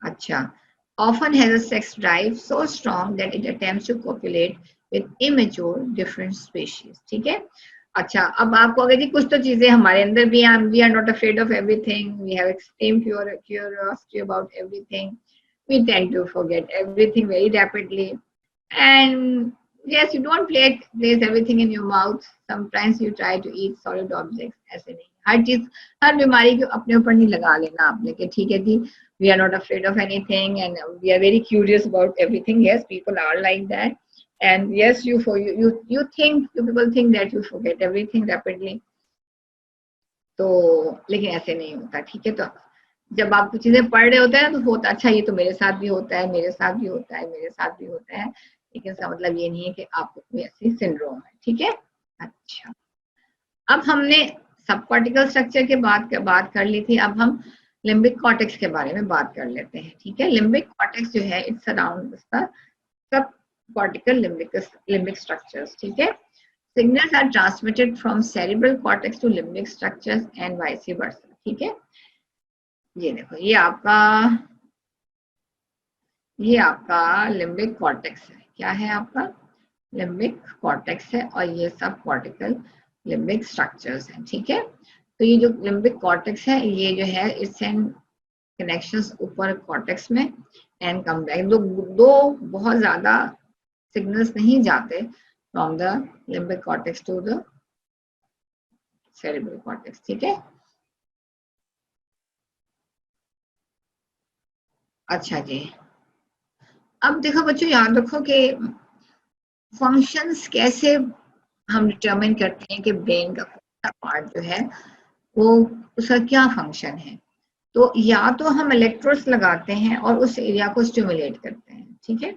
अच्छा, often has a sex drive so strong that it attempts to copulate with immature different species, ठीक है। अच्छा, अब आपको अगर जी कुछ तो चीजें हमारे अंदर भी हैं, we are not afraid of everything, we have extreme curiosity about everything, we tend to forget everything very rapidly, and yes, you don't place everything in your mouth, sometimes you try to eat solid objects, ऐसे नहीं, हर चीज, हर बीमारी को अपने ऊपर नहीं लगा लेना आपने कि ठीक है जी, we are not afraid of anything and we are very curious about everything. Yes, people are like that, and yes, you people think that you forget everything rapidly, तो लेकिन ऐसे नहीं होता, ठीक है। तो जब आप कुछ चीजें पढ़ रहे होते हैं तो होता अच्छा ये तो मेरे साथ भी होता है, मेरे साथ भी होता है, मेरे साथ भी होता है, लेकिन इसका मतलब ये नहीं है कि आपको कोई ऐसी सिंड्रोम है, ठीक है। अच्छा, अब हमने सब कॉर्टिकल स्ट्रक्चर के बात कर ली थी, अब हम लिम्बिक कॉर्टेक्स के बारे में बात कर लेते हैं, ठीक है। लिम्बिक कॉर्टेक्स जो है it's around sub cortical limbic structures, ठीक है। Signals are transmitted from cerebral cortex to limbic structures and vice versa, ठीक है। ये देखो, ये आपका लिम्बिक कॉर्टेक्स है, क्या है आपका लिम्बिक कॉर्टेक्स है, और ये सब कॉर्टिकल लिम्बिक स्ट्रक्चर्स हैं, ठीक है। तो ये जो लिम्बिक कॉर्टेक्स है ये जो है इट्स एंड कनेक्शंस ऊपर कॉर्टेक्स में एंड कम बैक, दो बहुत ज्यादा सिग्नल्स नहीं जाते from the limbic cortex to the cerebral cortex, ठीक है। अच्छा जी, अब देखो बच्चों, याद रखो कि फंक्शंस कैसे हम डिटरमिन करते हैं कि ब्रेन का कौन सा पार्ट जो है वो उसका क्या फंक्शन है। तो या तो हम इलेक्ट्रोड्स लगाते हैं और उस एरिया को स्टिमुलेट करते हैं, ठीक है।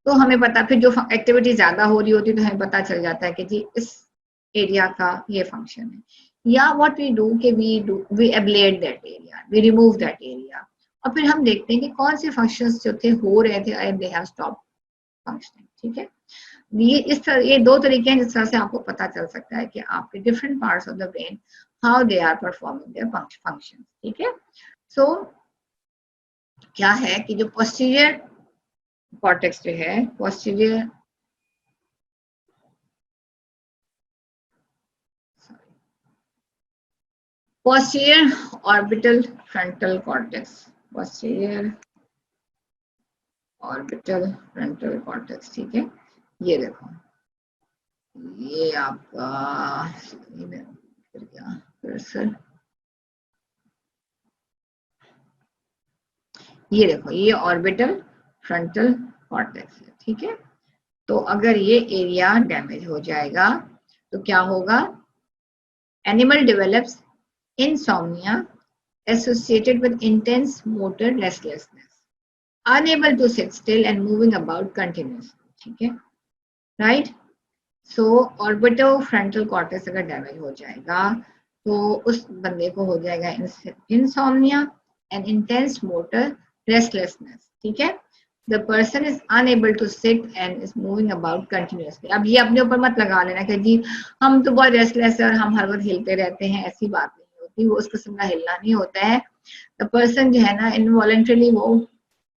तो हमें पता, फिर जो एक्टिविटी ज्यादा हो रही होती है तो हमें पता चल जाता है कि जी इस एरिया का ये फंक्शन है, या व्हाट वी डू कि we ablate that area, we remove that area, और फिर हम देखते हैं कि कौन से फंक्शंस जो थे हो रहे थे and they have stop functioning, ठीक है। ये दो तरीके हैं जिस तरह से आपको पता चल सकता है कि आपके different parts of the brain how they are performing their function, ठीक है। सो क्या है कि जो पोस्टीरियर कॉर्टेक्स जो है, posterior posterior orbital frontal cortex, posterior orbital frontal cortex, ठीक है। ये देखो, ये आपका कर्सर, ये देखो, ये ऑर्बिटल फ्रंटल कॉर्टेक्स है, ठीक है। तो अगर ये एरिया डैमेज हो जाएगा तो क्या होगा, animal develops insomnia associated with intense motor restlessness, unable to sit still and moving about continuously, ठीक है, राइट। सो ऑर्बिटोफ्रंटल कॉर्टेक्स अगर डैमेज हो जाएगा तो उस बंदे को हो जाएगा insomnia and intense motor restlessness, ठीक है। The person is unable to sit and is moving about continuously. अब ये अपने ऊपर मत लगा लेना कि जी हम तो बहुत रेस्टलेस है और हम हर वक्त हिलते रहते हैं, ऐसी बात नहीं होती, वो उस किस्म का हिलना नहीं होता है। द पर्सन जो है ना इनवॉलंटरीली वो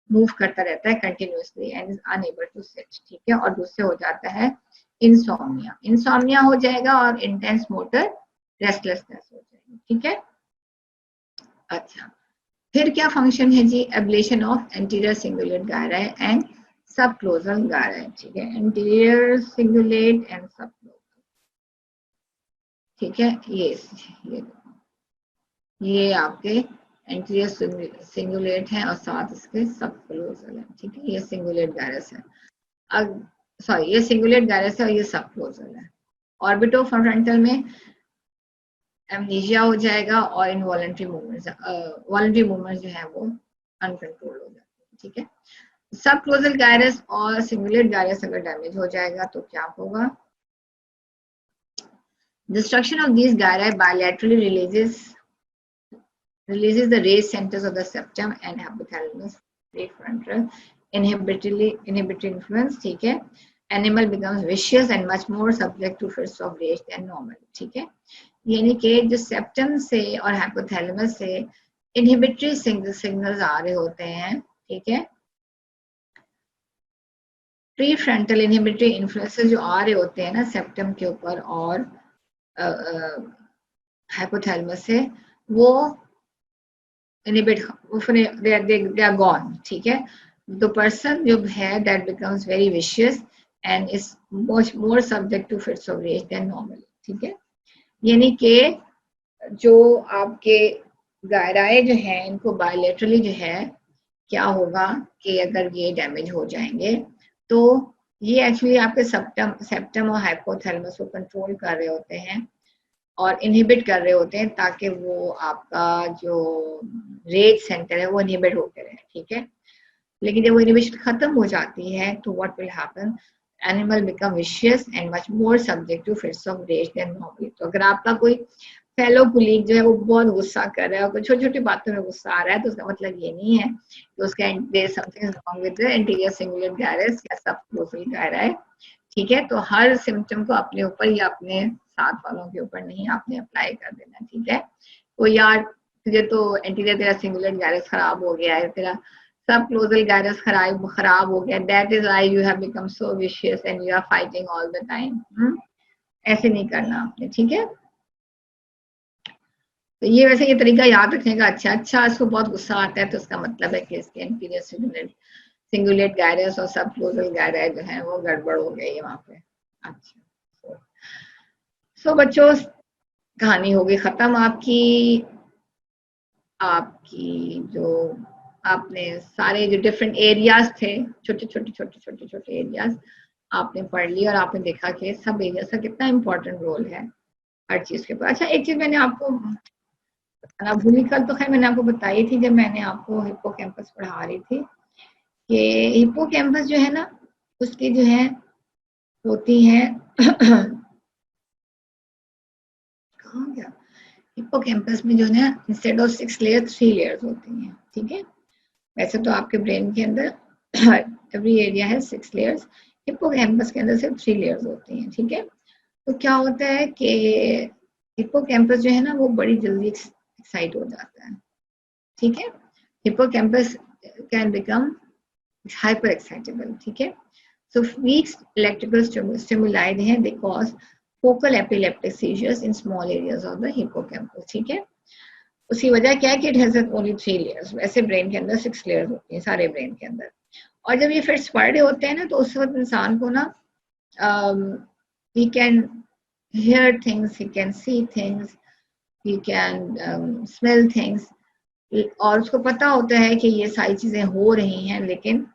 मूव करता रहता है continuously and is unable to sit, ठीक है। और दूसरे हो जाता है इंसोम्निया, इंसोम्निया हो जाएगा और इंटेंस मोटर रेस्टलेसनेस हो जाएगी, ठीक है। अच्छा, फिर क्या फंक्शन है जी, ablation of anterior cingulate gyri and subcallosal gyri, ठीक है, एंटीरियर सिंगुलेट एंड सबक्लोजल, ठीक है। ये आपके एंटीरियर सिंगुलेट है और साथ इसके सबक्लोजल है, ठीक है। ये सिंगुलेट गायरस है, अब सॉरी ये सिंगुलेट गायरस है और ये सबक्लोजल है। ऑर्बिटोफ्रंटल में एमनीजिया हो जाएगा और इनवॉलंटरी मूवमेंट्स, वॉलंटरी मूवमेंट्स जो है वो अनकंट्रोल हो जाते हैं, ठीक है। सब क्लोजल गायरस और सिंगुलेट गायरस अगर डैमेज हो जाएगा तो क्या होगा, destruction of these gyri bilaterally releases the raised centers of the septum and hypothalamus prefrontal inhibitory influence, ठीक है। Animal becomes vicious and much more subject to fits of rage than normal, ठीक है। यानी कि जो सेप्टम से और hypothalamus से इनहिबिटरी सिग्नल्स आ रहे होते हैं, ठीक है, प्री फ्रंटल इनहिबिटरी इन्फ्लुएंसेस जो आ रहे होते हैं ना सेप्टम के ऊपर और हाइपोथैलेमस से, वो इनहिबिट दे आर गॉन, ठीक है। द पर्सन जो है that becomes very vicious and is much more subject to fits of rage than normal, ठीक है। यानी कि जो आपके गायराए जो हैं इनको बायलेटरली जो है क्या होगा कि अगर ये डैमेज हो जाएंगे तो ये एक्चुअली आपके सेप्टम और हाइपोथैलेमस को कंट्रोल कर रहे होते हैं और इनहिबिट कर रहे होते हैं ताकि वो आपका जो रेज सेंटर है वो इनहिबिट होते रहे, ठीक है। लेकिन जब वो इनहिबिशन खत्म हो जाती है तो what will happen, animal become vicious and much more subject to fits of rage than normal. तो अगर आपका कोई फेलो कुलीग जो है वो बहुत गुस्सा कर रहा है और छोटी छोटी बातों में गुस्सा आ रहा है तो उसका मतलब ये नहीं है कि उसका there is something wrong with the anterior cingulate gyrus या सबक्लोजल गायराई, ठीक है। तो हर सिम्टम को अपने ऊपर या अपने साथ वालों के ऊपर नहीं आपने अप्लाई कर देना, ठीक है। तो यार तुझे तो एंटीरियर तेरा सिंगुलेट गायरस खराब हो गया है, तेरा सबक्लोजल गायरस खराब हो गया, that is why you have become so vicious and you are fighting all the time, ऐसे नहीं करना आपने, ठीक है। तो ये वैसे ये तरीका याद रखने का अच्छा, इसको बहुत गुस्सा आता है तो उसका मतलब है कि इसके एंटीरियर सिंगुलेट गायरस और सबक्लोजल गायराई जो है वो गड़बड़ हो गई है वहां पे। अच्छा, सो बच्चों कहानी हो गई खत्म आपकी जो आपने सारे जो डिफरेंट एरियाज थे, छोटे एरियाज आपने पढ़ ली और आपने देखा कि सब एरियाज का कितना इम्पोर्टेंट रोल है हर चीज के ऊपर। अच्छा, एक चीज मैंने आपको बताना भूली, कल तो खैर मैंने आपको बताई थी जब मैंने आपको हिप्पोकैम्पस पढ़ा रही थी कि हिप्पोकैम्पस जो है ना उसकी जो है होती है कहाँ गया, हिप्पोकैम्पस में जो है ना इंस्टेड ऑफ 6 लेयर्स 3 लेयर्स होती हैं, ठीक है। वैसे तो आपके ब्रेन के अंदर एवरी एरिया है 6 लेयर्स, हिप्पोकैम्पस के अंदर सिर्फ 3 लेयर्स होती हैं, ठीक है। तो क्या होता है कि हिप्पोकैम्पस जो है ना वो बड़ी जल्दी एक्साइट हो जाता है, ठीक है। Hippocampus can become hyper excitable, ठीक है। सो वीक इलेक्ट्रिकल स्टिमुलाई हैं they cause focal epileptic seizures in small areas of the hippocampus, ठीक है। उसकी वजह क्या है कि इट हैज ओनली 3 लेयर्स, वैसे ब्रेन के अंदर 6 लेयर्स होती हैं सारे ब्रेन के अंदर। और जब ये फिट्स पढ़ रहे होते हैं ना, तो उस वक्त इंसान को ना he can hear things, he can see things, he can smell things, और उसको पता होता है कि ये सारी चीजें हो रही हैं, लेकिन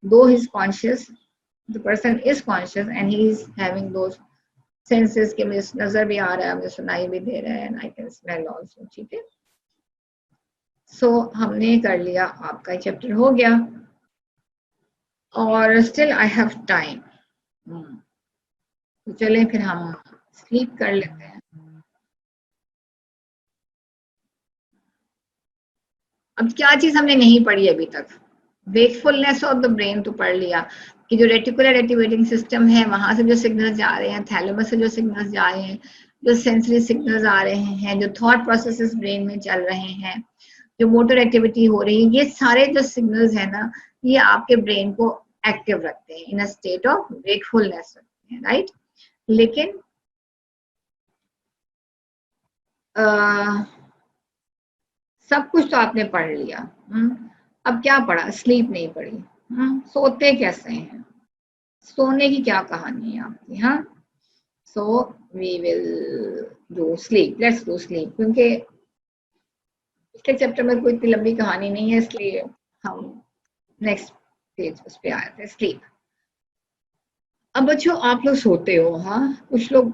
though he is conscious, the person is conscious and he is having those senses कि मुझे नजर भी आ रहा है, मुझे सुनाई भी दे रहा है, and I can smell also, ठीक है। सो हमने कर लिया, आपका चैप्टर हो गया, और स्टिल आई हैव टाइम, तो चले फिर हम स्लीप कर लेते हैं। अब क्या चीज हमने नहीं पढ़ी अभी तक? वेकफुलनेस ऑफ द ब्रेन तो पढ़ लिया कि जो रेटिकुलर एक्टिवेटिंग सिस्टम है, वहां से जो सिग्नल्स जा रहे हैं, थैलेमस से जो सिग्नल्स जा रहे हैं, जो सेंसरी सिग्नल्स आ रहे हैं, जो थॉट प्रोसेसेस ब्रेन में चल रहे हैं, जो मोटर एक्टिविटी हो रही है, ये सारे जो सिग्नल्स है ना, ये आपके ब्रेन को एक्टिव रखते हैं, इन अ स्टेट ऑफ वेकफुलनेस रखते हैं, राइट। लेकिन सब कुछ तो आपने पढ़ लिया, अब क्या पढ़ा? स्लीप नहीं पढ़ी। सोते कैसे हैं? सोने की क्या कहानी है आपकी? हाँ, so we will do sleep, let's do sleep, क्योंकि इसके चैप्टर में कोई इतनी लंबी कहानी नहीं है, इसलिए हम नेक्स्ट पेज उस पे आए थे, स्लीप। अब बच्चों आप लोग सोते हो, हाँ, कुछ लोग,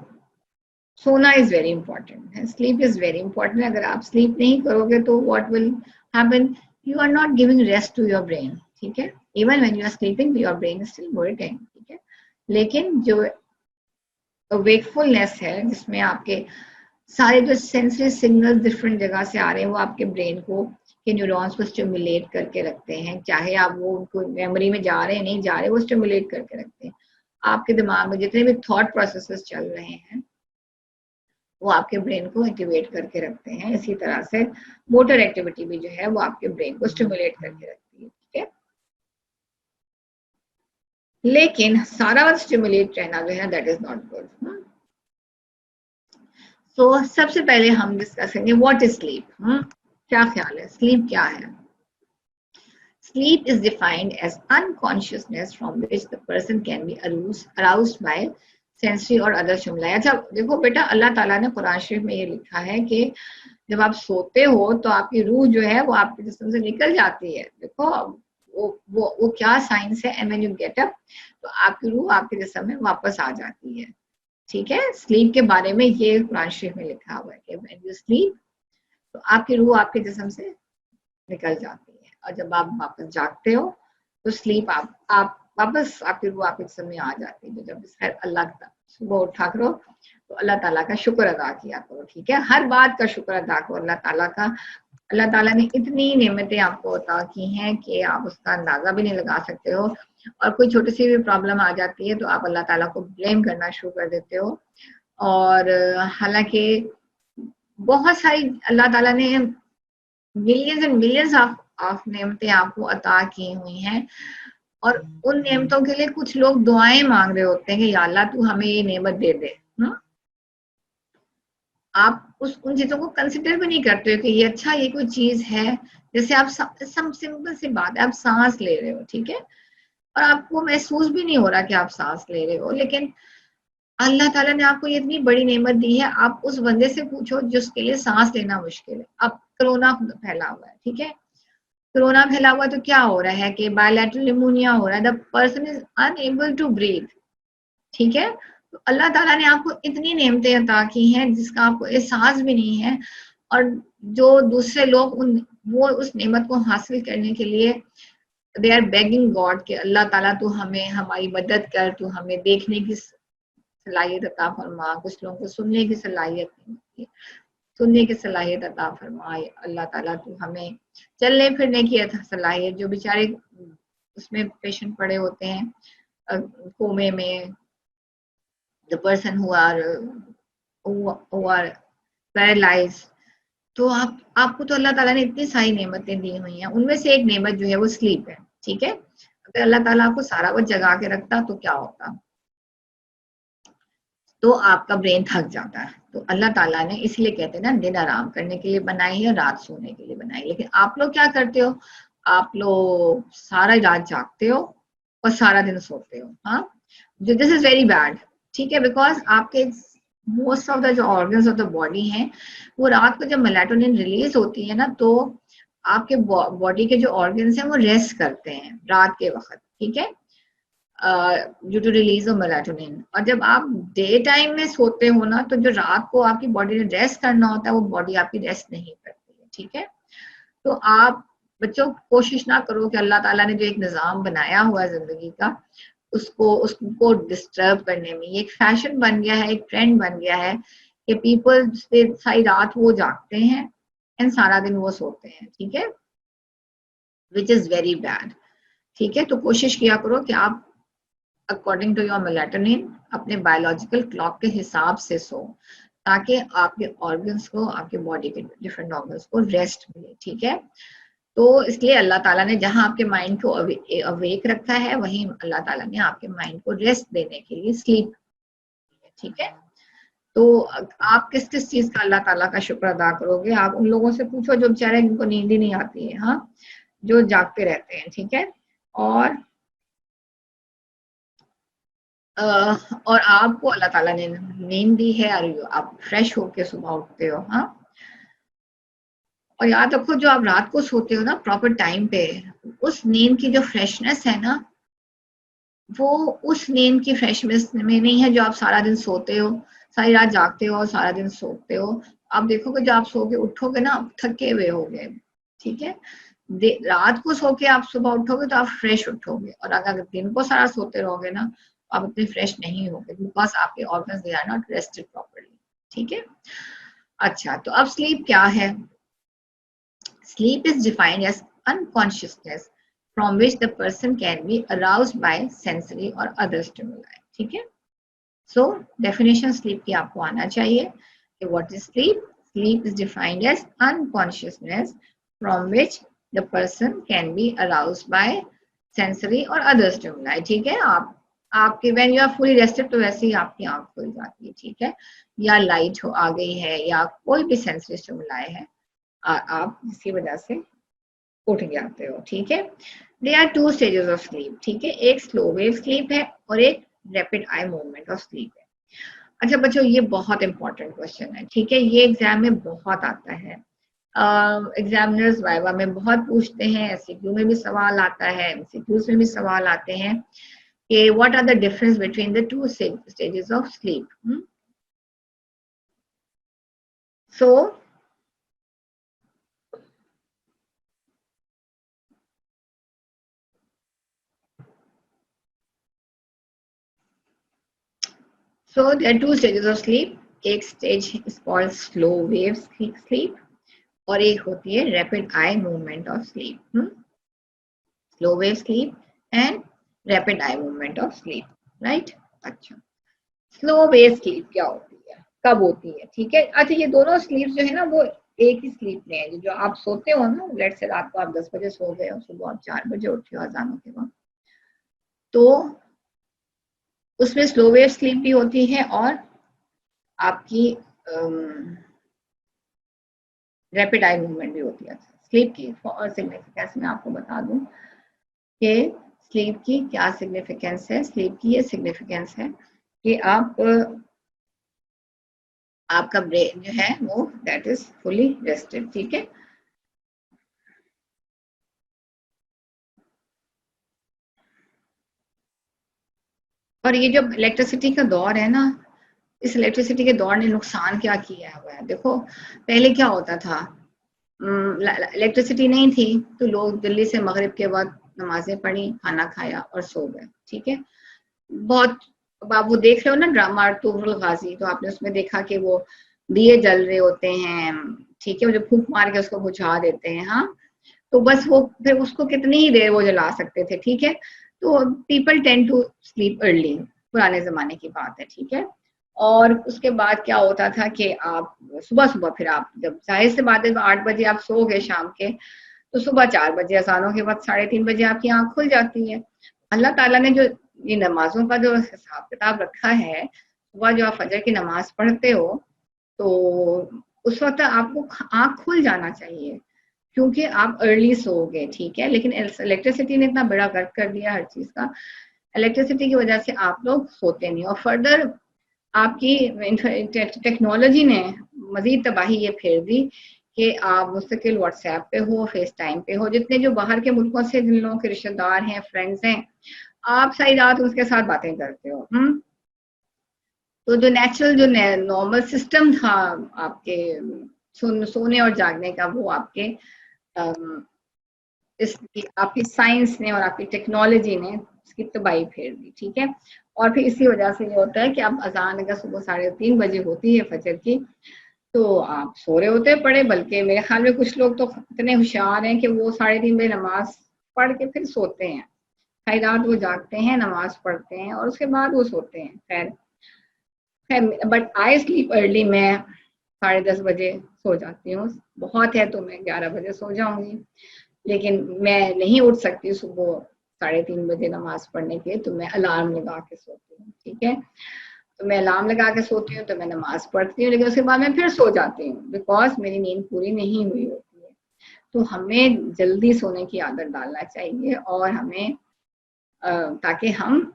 सोना इज वेरी इंपॉर्टेंट है, स्लीप इज वेरी इंपॉर्टेंट। अगर आप स्लीप नहीं करोगे तो what will happen? You are not giving rest to your brain, ठीक है। Even when you are sleeping your brain is still working, ठीक है। लेकिन जो वेकफुलनेस है, जिसमें आपके सारे जो सेंसरी सिग्नल डिफरेंट जगह से आ रहे हैं, वो आपके ब्रेन को के न्यूरॉन्स को स्टिमुलेट करके रखते हैं, चाहे आप वो उनको मेमोरी में जा रहे हैं नहीं जा रहे, वो स्टिमुलेट करके रखते हैं। आपके दिमाग में जितने भी थॉट प्रोसेसेस चल रहे हैं, वो आपके ब्रेन को एक्टिवेट करके रखते हैं। इसी तरह से मोटर एक्टिविटी भी जो है वो आपके ब्रेन को स्टिमुलेट करके रखती है, ठीक है। लेकिन सारा वक्त स्टिमुलेट रहना जो है, दैट इज नॉट गुड। तो सबसे पहले हम डिस्कस करेंगे व्हाट इज स्लीप। क्या ख्याल है, स्लीप क्या है? Sleep is defined as unconsciousness from which the person can be aroused by sensory or other stimuli। अच्छा देखो बेटा, अल्लाह ताला ने कुरान शरीफ में ये लिखा है कि जब आप सोते हो तो आपकी रूह जो है वो आपके जिस्म से निकल जाती है। देखो वो क्या साइंस है, and when you get up तो आपकी रूह आपके जिस्म में वापस आ जाती है, ठीक है। स्लीप के बारे में ये कुरान शरीफ में लिखा हुआ है कि व्हेन यू स्लीप तो आपकी रूह आपके जिस्म से निकल जाती है, और जब आप वापस जागते हो तो स्लीप आप वापस आपकी रूह आपके जिस्म में आ जाती है। तो जब खैर अल्लाह सुबह उठा करो तो अल्लाह ताला का शुक्र अदा किया करो, ठीक है। हर बात का शुक्र अदा करो अल्लाह ताला का। अल्लाह ताला ने इतनी नेमतें आपको अता की हैं कि आप उसका अंदाजा भी नहीं लगा सकते हो, और कोई छोटी सी भी प्रॉब्लम आ जाती है तो आप अल्लाह ताला को ब्लेम करना शुरू कर देते हो। और हालांकि बहुत सारी अल्लाह ताला ने मिलियंस एंड मिलियंस ऑफ नेमतें आपको अता की हुई हैं, और उन नेमतों के लिए कुछ लोग दुआएं मांग रहे होते हैं कि या अल्लाह तू हमें ये नेमत दे दे। आप उन चीजों को कंसिडर भी नहीं करते हो कि ये अच्छा, ये कोई चीज है। जैसे आप सिंपल सी बात है, आप सांस ले रहे हो, ठीक है, और आपको महसूस भी नहीं हो रहा कि आप सांस ले रहे हो, लेकिन अल्लाह ताला ने आपको ये इतनी बड़ी नेमत दी है। आप उस बंदे से पूछो जिसके लिए सांस लेना मुश्किल है। अब कोरोना फैला हुआ है, ठीक है, कोरोना फैला हुआ तो क्या हो रहा है कि बायलैटरल निमोनिया हो रहा है, the person is unable to breathe, ठीक है। तो अल्लाह ताला ने आपको इतनी नेमतें अता की हैं जिसका आपको एहसास भी नहीं है, और जो दूसरे लोग वो उस नेमत को हासिल करने के लिए दे आर बेगिंग गॉड कि अल्लाह ताला तू हमें हमारी मदद कर, तू हमें देखने की सलाहियत अता फरमा। कुछ लोगों को सुनने की सलाहियत नहीं होती, सुनने की सलाहियत अता फरमाए अल्लाह ताला तू हमें। चलने फिरने की सलाहियत, जो बेचारे उसमें पेशेंट पड़े होते हैं कोमे में, the person who are paralysed, तो आपको तो अल्लाह ताला ने इतनी सारी नेमतें दी हुई हैं, उनमें से एक नेमत जो है वो स्लीप है, ठीक है। अगर अल्लाह ताला आपको सारा वक्त जगा के रखता तो क्या होता? तो आपका ब्रेन थक जाता है, तो अल्लाह ताला ने इसलिए कहते हैं ना, दिन आराम करने के लिए बनाई है, रात सोने के लिए बनाई। लेकिन आप लोग क्या करते हो, आप लोग सारा रात जागते हो और सारा दिन सोते हो। हाँ, दिस इज वेरी बैड, ठीक है, बिकॉज आपके मोस्ट ऑफ द जो ऑर्गन्स ऑफ द बॉडी हैं, वो रात को जब मेलाटोनिन रिलीज होती है ना, तो आपके बॉडी के जो ऑर्गन्स हैं वो रेस्ट करते हैं रात के वक्त, ठीक है, due to release of melatonin. और जब आप डे टाइम में सोते हो ना, तो जो रात को आपकी बॉडी ने रेस्ट करना होता है, वो बॉडी आपकी रेस्ट नहीं करती है, ठीक है। तो आप बच्चों कोशिश ना करो कि अल्लाह ताला ने जो एक निज़ाम बनाया हुआ है जिंदगी का, उसको डिस्टर्ब करने में। ये एक फैशन बन गया है, एक ट्रेंड बन गया है कि पीपल सारी रात वो जागते हैं एंड सारा दिन वो सोते हैं, ठीक है, विच इज वेरी बैड, ठीक है। तो कोशिश किया करो कि आप अकॉर्डिंग टू योर मेलाटोनिन अपने बायोलॉजिकल क्लॉक के हिसाब से सो, ताकि आपके ऑर्गन्स को, आपके बॉडी के डिफरेंट ऑर्गन्स को रेस्ट मिले, ठीक है। तो इसलिए अल्लाह ताला ने जहां आपके माइंड को अवेक रखा है, वहीं अल्लाह ताला ने आपके माइंड को रेस्ट देने के लिए स्लीप, ठीक है। तो आप किस किस चीज का अल्लाह ताला का शुक्र अदा करोगे? आप उन लोगों से पूछो जो बेचारे जिनको नींद ही नहीं आती है, हाँ, जो जागते रहते हैं, ठीक है। और और आपको अल्लाह ताला ने नींद दी है और आप फ्रेश होके सुबह उठते हो, हाँ। और याद रखो, जो आप रात को सोते हो ना प्रॉपर टाइम पे, उस नींद की जो फ्रेशनेस है ना, वो उस नींद की फ्रेशनेस में नहीं है जो आप सारा दिन सोते हो, सारी रात जागते हो और सारा दिन सोते हो। आप देखोगे जब आप सो के उठोगे ना, आप थके हुए होगे, ठीक है। रात को सो के आप सुबह उठोगे तो आप फ्रेश उठोगे, और अगर दिन को सारा सोते रहोगे ना, आप उतने फ्रेश नहीं होगे, बिकॉज आपके organs they are not rested properly, ठीक है। अच्छा, तो अब स्लीप क्या है? Sleep is defined as unconsciousness from which the person can be aroused by sensory or other stimuli, ठीक है। So definition sleep की आपको आना चाहिए कि what is sleep? Sleep is defined as unconsciousness from which the person can be aroused by sensory or other stimuli, ठीक है। आपके when you are fully rested, तो वैसे ही आपकी आंख खुल जाती है, ठीक है, या लाइट आ गई है या कोई भी सेंसरी स्टिमुलाई है, आप इसी वजह से उठ जाते हो, ठीक है। They are two stages of sleep, ठीक है, एक स्लो वेव स्लीप है और एक rapid eye movement of sleep है। अच्छा बच्चों, ये बहुत इंपॉर्टेंट क्वेश्चन है, ठीक है, ये एग्जाम में बहुत आता है, एग्जामिनर्स वाइवा में बहुत पूछते हैं, एमसीक्यू में भी सवाल आता है, एमसीक्यूज में भी सवाल आते हैं कि what are the difference between the two stages of sleep. So So there are two stages of sleep. एक stage is called slow wave sleep और एक होती है rapid eye movement of sleep. Slow wave sleep and rapid eye movement of sleep, right? अच्छा, slow wave sleep क्या होती है, कब होती है, ठीक है। अच्छा, ये दोनों sleep जो है ना, वो एक ही sleep में है। जो आप सोते हो ना, लेट से रात को आप 10 बजे सो गए हो, सुबह आप 4 बजे उठे हो अजानों के वक्त, तो उसमें स्लो वेव स्लीप भी होती है और आपकी रैपिड आई मूवमेंट भी होती है। स्लीप की और सिग्निफिकेंस मैं आपको बता दूं कि स्लीप की क्या सिग्निफिकेंस है। स्लीप की ये सिग्निफिकेंस है कि आपका ब्रेन जो है वो दैट इज फुली रेस्टेड, ठीक है। और ये जो इलेक्ट्रिसिटी का दौर है ना, इस इलेक्ट्रिसिटी के दौर ने नुकसान क्या किया हुआ है। देखो, पहले क्या होता था, इलेक्ट्रिसिटी नहीं थी तो लोग दिल्ली से मगरिब के बाद नमाजें पढ़ी, खाना खाया और सो गए, ठीक है। बहुत, अब आप वो देख रहे हो ना ड्रामा अर्तुगरुल गाजी, तो आपने उसमें देखा कि वो दिए जल रहे होते हैं, ठीक है, वो जो फूंक मार के उसको बुझा देते हैं, हाँ, तो बस वो फिर उसको कितनी ही देर वो जला सकते थे, ठीक है। तो people tend to sleep early, पुराने जमाने की बात है, ठीक है। और उसके बाद क्या होता था कि आप सुबह सुबह फिर आप जब जाहिर से बात है, तो 8 बजे आप सो गए शाम के, तो सुबह 4 बजे अजानों के बाद 3:30 बजे आपकी आंख खुल जाती है। अल्लाह ताला ने जो ये नमाजों का जो हिसाब किताब रखा है, सुबह जो आप फजर की नमाज पढ़ते हो, तो उस वक्त आपको आँख खुल जाना चाहिए क्योंकि आप अर्ली सोओगे, ठीक है। लेकिन इलेक्ट्रिसिटी ने इतना बड़ा वर्क कर दिया हर चीज का, इलेक्ट्रिसिटी की वजह से आप लोग सोते नहीं। और फर्दर आपकी टेक्नोलॉजी ने मजीद तबाही ये फेर दी कि आप मुस्तकिल व्हाट्सएप पे हो, फेस टाइम पे हो। जितने जो बाहर के मुल्कों से जिन लोगों के रिश्तेदार हैं, फ्रेंड्स हैं, आप सारी रात उसके साथ बातें करते हो। तो जो नेचुरल जो नॉर्मल सिस्टम था आपके सोने और जागने का, वो आपके आपकी साइंस ने और आपकी टेक्नोलॉजी ने इसकी तबाही फेर दी, ठीक है। और फिर इसी वजह से ये होता है कि अब अजान अगर सुबह 3:30 बजे होती है फजर की, तो आप सो रहे होते पड़े। बल्कि मेरे ख्याल में कुछ लोग तो इतने होशियार हैं कि वो 3:30 बजे नमाज पढ़ के फिर सोते हैं। सारी रात वो जागते हैं, नमाज पढ़ते हैं और उसके बाद वो सोते हैं। खैर, बट आई स्लीप अर्ली। मैं 10:30 बजे सो जाती हूँ। बहुत है तो मैं 11 बजे सो जाऊंगी, लेकिन मैं नहीं उठ सकती सुबह 3:30 बजे नमाज पढ़ने के, तो मैं अलार्म लगा के सोती हूँ, ठीक है। तो मैं अलार्म लगा के सोती हूँ, तो मैं नमाज पढ़ती हूँ, लेकिन उसके बाद मैं फिर सो जाती हूँ बिकॉज मेरी नींद पूरी नहीं हुई होती है। तो हमें जल्दी सोने की आदत डालना चाहिए और हमें ताकि हम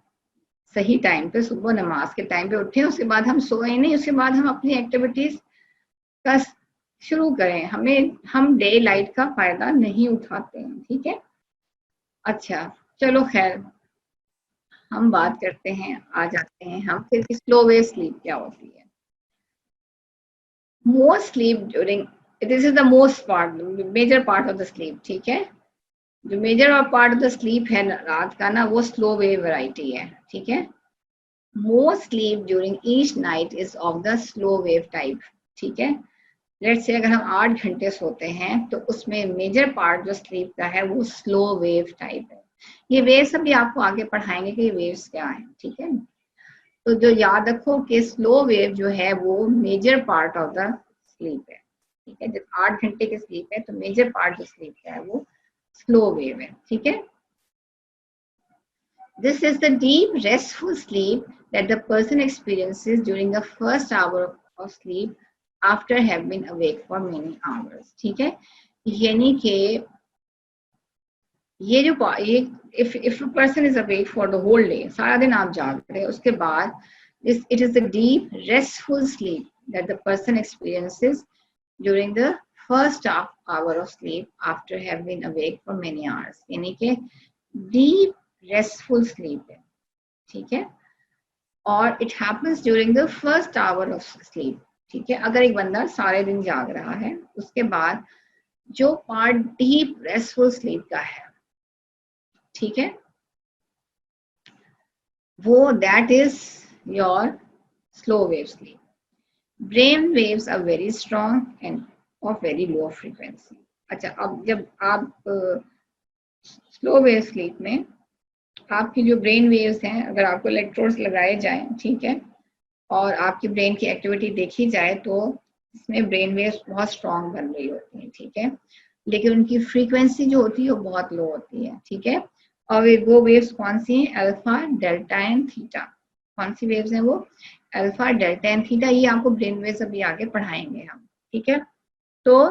सही टाइम पे सुबह नमाज के टाइम पे उठें। उसके बाद हम सोए नहीं, उसके बाद हम अपनी एक्टिविटीज का शुरू करें। हम डे लाइट का फायदा नहीं उठाते हैं, ठीक है। अच्छा, चलो खैर, हम बात करते हैं, आ जाते हैं हम फिर स्लो वेव स्लीप क्या होती है। Most sleep during, this is the most part, major part of the sleep, ठीक है। जो major part of the sleep है रात का ना, वो स्लो वेव वैरायटी है, ठीक है। Most sleep during each night is of the slow wave type, ठीक है। लेट्स से अगर हम 8 घंटे सोते हैं तो उसमें मेजर पार्ट जो स्लीप का है वो स्लो वेव टाइप है। ये वेव्स अभी आपको आगे पढ़ाएंगे कि ये वेव्स क्या है, ठीक है। तो जो याद रखो कि स्लो वेव जो है वो major part of the sleep है, ठीक है। जब 8 घंटे की स्लीप है तो मेजर पार्ट जो स्लीप का है वो स्लो वेव है, ठीक है। This is the deep restful sleep that the person experiences during the first hour of sleep after have been awake for many hours, ठीक है। यानी कि ये जो ये if a person is awake for the whole day, सारा दिन आप जाग रहे हैं, उसके बाद it is the deep restful sleep that the person experiences during the first hour of sleep after have been awake for many hours, यानी कि deep restful sleep है, ठीक है। और it happens during the first hour of sleep, ठीक है। अगर एक बंदा सारे दिन जाग रहा है, उसके बाद जो पार्ट डीप रेस्टफुल स्लीप का है, ठीक है, वो that is your slow wave sleep. Brain waves are very strong and of very low frequency. अच्छा, अब जब आप स्लो वेव स्लीप में आपकी जो ब्रेन वेव्स हैं, अगर आपको इलेक्ट्रोड्स लगाए जाएं, ठीक है, और आपकी ब्रेन की एक्टिविटी देखी जाए तो इसमें ब्रेन वेव्स बहुत स्ट्रॉन्ग बन रही होती हैं, ठीक है, लेकिन उनकी फ्रीक्वेंसी जो होती है वो बहुत लो होती है, ठीक है। और वो वेव्स कौन सी हैं? Alpha, delta and theta. कौन सी वेव्स हैं वो? Alpha, delta and theta. ये आपको ब्रेन वेव्स अभी आगे पढ़ाएंगे हम, ठीक है। तो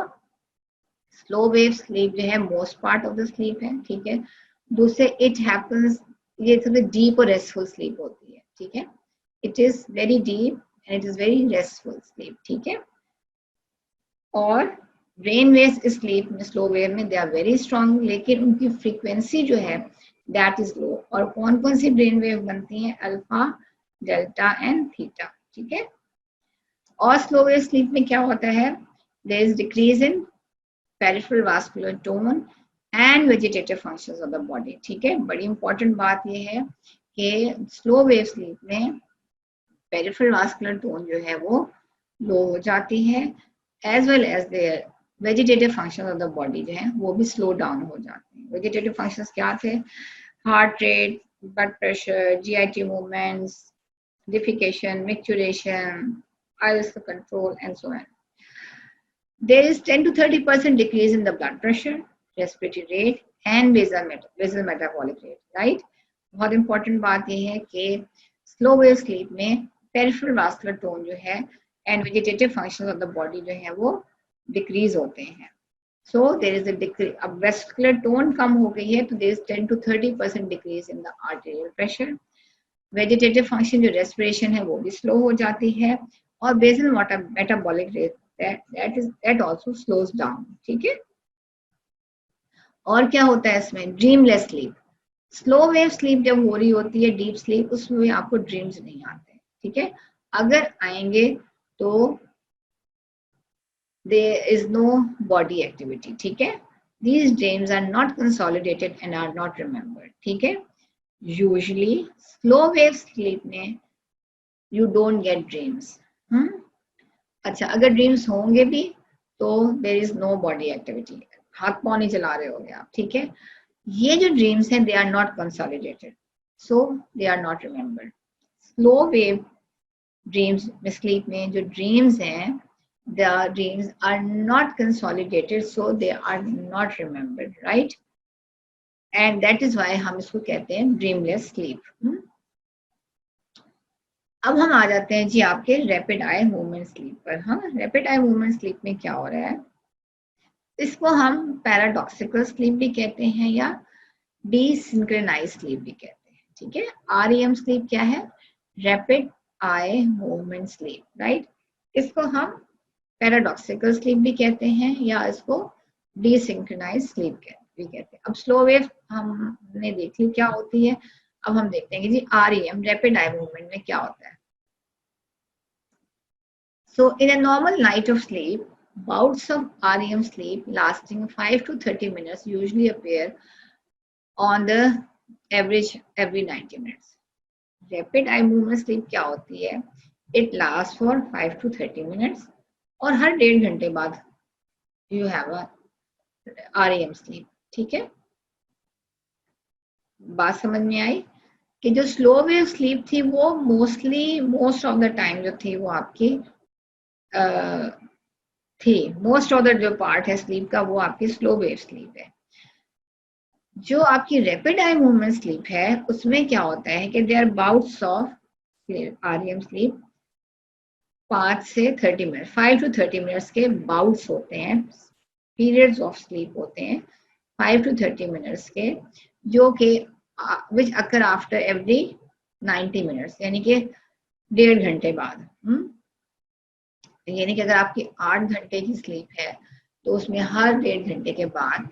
स्लो वेव स्लीप जो है most part of the sleep है, ठीक है। दूसरे इट हैपन्स, ये थोड़ी डीप और रेस्टफुल स्लीप होती है, ठीक है। It is very deep and it is very restful sleep, ठीक है। और ब्रेन वेव्स स्लीप में, स्लो वेव में, दे आर वेरी स्ट्रॉन्ग, लेकिन उनकी फ्रीक्वेंसी जो है दैट इज लो। और कौन कौन सी ब्रेन वेव बनती हैं? अल्फा, डेल्टा एंड थीटा, ठीक है। और स्लो वेव स्लीप में क्या होता है? There is decrease in peripheral vascular tone and vegetative functions of the body, ठीक है। बड़ी इंपॉर्टेंट बात यह है कि स्लो वेव स्लीप में पेरिफेरल वास्कुलर टोन जो है वो लो हो जाती है, as well as their vegetative function of the body जो है वो भी स्लो डाउन हो जाते हैं। वेजिटेटिव फंक्शंस क्या थे? Heart rate, blood pressure, GIT movements, defecation, micturition, आइल्स control and so on. There is 10 to 30% decrease in the blood pressure, respiratory rate and basal metabolic rate, right? बहुत important बात यह है कि स्लो वेव स्लीप में peripheral vascular tone जो है and vegetative functions of the body जो है वो डिक्रीज होते हैं. So there is a decrease. अब वेस्कुलर टोन कम हो गई है तो there is 10 to 30% decrease in the arterial pressure. Vegetative function जो रेस्पिरेशन है वो भी स्लो हो जाती है, और basal metabolic rate that also slows down. ठीक है. और क्या होता है इसमें? Dreamless sleep. Slow wave sleep जब हो रही होती है, डीप स्लीप, उसमें आपको ड्रीम्स नहीं आते. ठीक है. अगर आएंगे तो there is no body activity. ठीक है. These dreams are not consolidated and are not remembered. ठीक है. Usually slow wave sleep में you don't get dreams. अच्छा, अगर ड्रीम्स होंगे भी तो there is no body activity. हाथ पाँव नहीं चला रहे होगे आप. ठीक है. ये जो ड्रीम्स हैं they are not consolidated, so they are not remembered. Slow wave dreams में, sleep में जो ड्रीम्स हैं, the dreams are not consolidated, so they are not remembered, right? And that is why हम इसको कहते हैं dreamless sleep. अब हम आ जाते हैं जी आपके रैपिड आई मूवमेंट स्लीप पर. हाँ, रैपिड आई मूवमेंट स्लीप में क्या हो रहा है? इसको हम पैराडॉक्सिकल स्लीप भी कहते हैं या डीसिंक्रोनाइज स्लीप भी कहते हैं. ठीक है. REM स्लीप क्या है? Rapid eye movement sleep, right? इसको हम पैराडॉक्सिकल स्लीप भी कहते हैं या इसको डीसिंक्रोनाइज स्लीप भी कहते हैं. अब स्लो वेव हमने देख ली क्या होती है. अब हम देखते हैं कि जी REM रैपिड आई मूवमेंट में क्या होता है. So in a normal night of sleep, bouts of REM sleep lasting 5 to 30 minutes usually appear on the average every 90 minutes. Rapid eye movement sleep क्या होती है? It lasts for 5 to 30 minutes और हर 1.5 घंटे बाद you have a REM sleep. ठीक है. बात समझ में आई कि जो स्लो वेव स्लीप थी वो मोस्ट ऑफ द टाइम जो थी वो आपकी थी, मोस्ट ऑफ द जो पार्ट है स्लीप का वो आपकी स्लो वेव स्लीप है. जो आपकी रैपिड आई मूवमेंट स्लीप है उसमें क्या होता है कि they are bouts of REM sleep 5 से 30 मिनट, 5 to 30 मिनट्स के बाउट्स होते हैं, पीरियड्स ऑफ स्लीप होते हैं 5 to 30 मिनट्स के, जो कि विच अकर आफ्टर एवरी 90 मिनट्स, यानी कि 1.5 घंटे बाद. यानी कि अगर आपकी 8 घंटे की स्लीप है तो उसमें हर 1.5 घंटे के बाद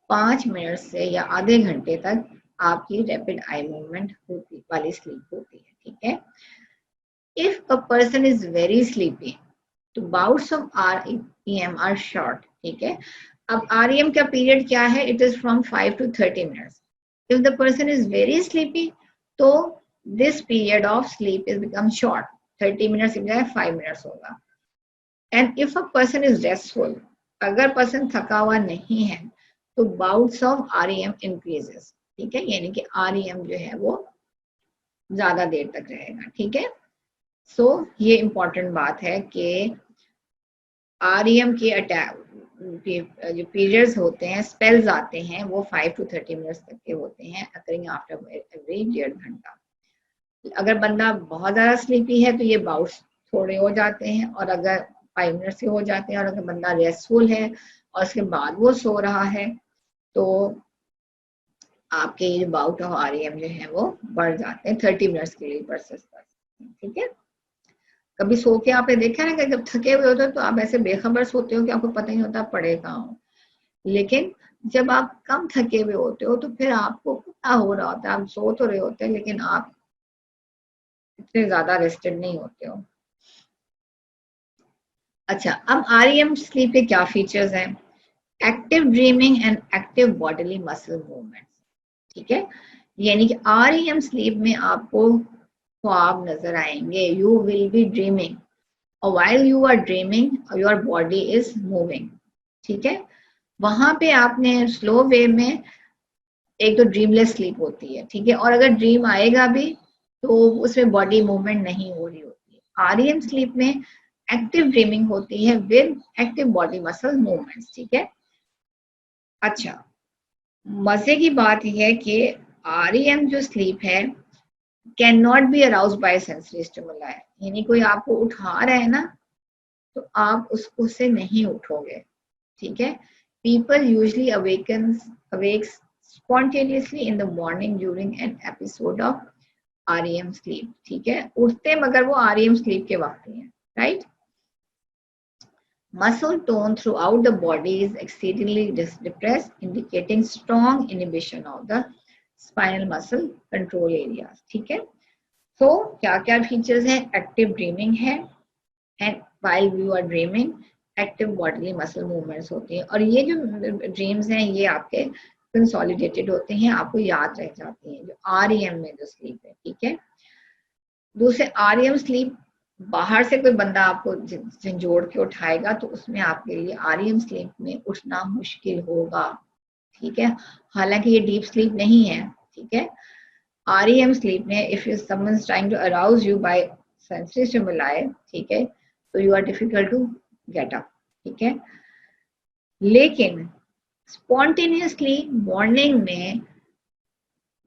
5 मिनट से या आधे घंटे तक आपकी रैपिड आई मूवमेंट वाली स्लीप होती है. ठीक है. If a person is very sleepy, तो bouts of REM are short. ठीक है. अब REM का पीरियड क्या है? It is from 5 to 30 minutes. If the person is very sleepy, तो this period of sleep is become short. 30 minutes की बजाय 5 minutes होगा. And if a person is restful, अगर person थका हुआ नहीं है तो bouts of REM increases. ठीक है. यानी कि REM जो है वो ज्यादा देर तक रहेगा. ठीक है. सो ये इम्पोर्टेंट बात है कि REM के जो पीरियड्स होते हैं, स्पेल्स आते हैं, वो 5 to 30 मिनट्स तक के होते हैं, अकरिंग आफ्टर एवरी 1.5 घंटा. अगर बंदा बहुत ज़्यादा स्लीपी है तो ये बाउट्स थोड़े हो जाते हैं, और अगर 5 मिनट से हो जाते हैं, और अगर बंदा रेस्टफुल है और उसके बाद वो सो रहा है तो आपके ये बाउट ऑफ REM जो है वो बढ़ जाते हैं 30 मिनट्स के लिए परसिस्ट करते हैं. ठीक है. कभी सो के आपने देखा ना कि जब थके हुए होते हो तो आप ऐसे बेखबर सोते हो कि आपको पता ही नहीं होता पड़े कहाँ हो, लेकिन जब आप कम थके हुए होते हो तो फिर आपको पता हो रहा होता है, आप सो तो रहे होते हैं लेकिन आप इतने ज्यादा रेस्टेड नहीं होते हो. अच्छा, अब REM स्लीप के क्या फीचर्स हैं? Active dreaming and active bodily muscle movement. ठीक है. यानी कि REM स्लीप में आपको ख्वाब नजर आएंगे. यू विल बी ड्रीमिंग, और while you are dreaming your body is moving. ठीक है. वहां पे आपने स्लो वे में एक तो ड्रीमलेस स्लीप होती है. ठीक है. और अगर ड्रीम आएगा भी तो उसमें बॉडी मूवमेंट नहीं हो रही होती है. REM स्लीप में एक्टिव ड्रीमिंग होती है with active body muscle movements. ठीक है. अच्छा, मजे की बात यह है कि REM जो स्लीप है can not be aroused by sensory stimuli. यानी कोई आपको उठा रहा है ना तो आप उसको से नहीं उठोगे, ठीक है। People usually awakes spontaneously in the morning during an episode of REM sleep, ठीक है। उठते मगर वो REM sleep के वक्त ही है, right? Muscle tone throughout the body is exceedingly depressed, indicating strong inhibition of the spinal muscle control areas, ठीक है। तो क्या क्या फीचर्स हैं? एक्टिव ड्रीमिंग है, and while you are dreaming active bodily muscle movements होती हैं, और ये जो ड्रीम्स हैं ये आपके कंसोलिडेटेड होते हैं, आपको याद रह जाती हैं, जो REM में जो स्लीप है, ठीक है। दूसरे REM स्लीप, बाहर से कोई बंदा आपको झंझोड़ के उठाएगा तो उसमें आपके लिए REM स्लीप में उठना मुश्किल होगा, ठीक है। हालांकि ये डीप स्लीप नहीं है, ठीक है। REM स्लीप में if you someone is trying to arouse you by sensory stimuli, ठीक है, तो you are difficult to get up, ठीक है। लेकिन स्पॉन्टेनियसली मॉर्निंग में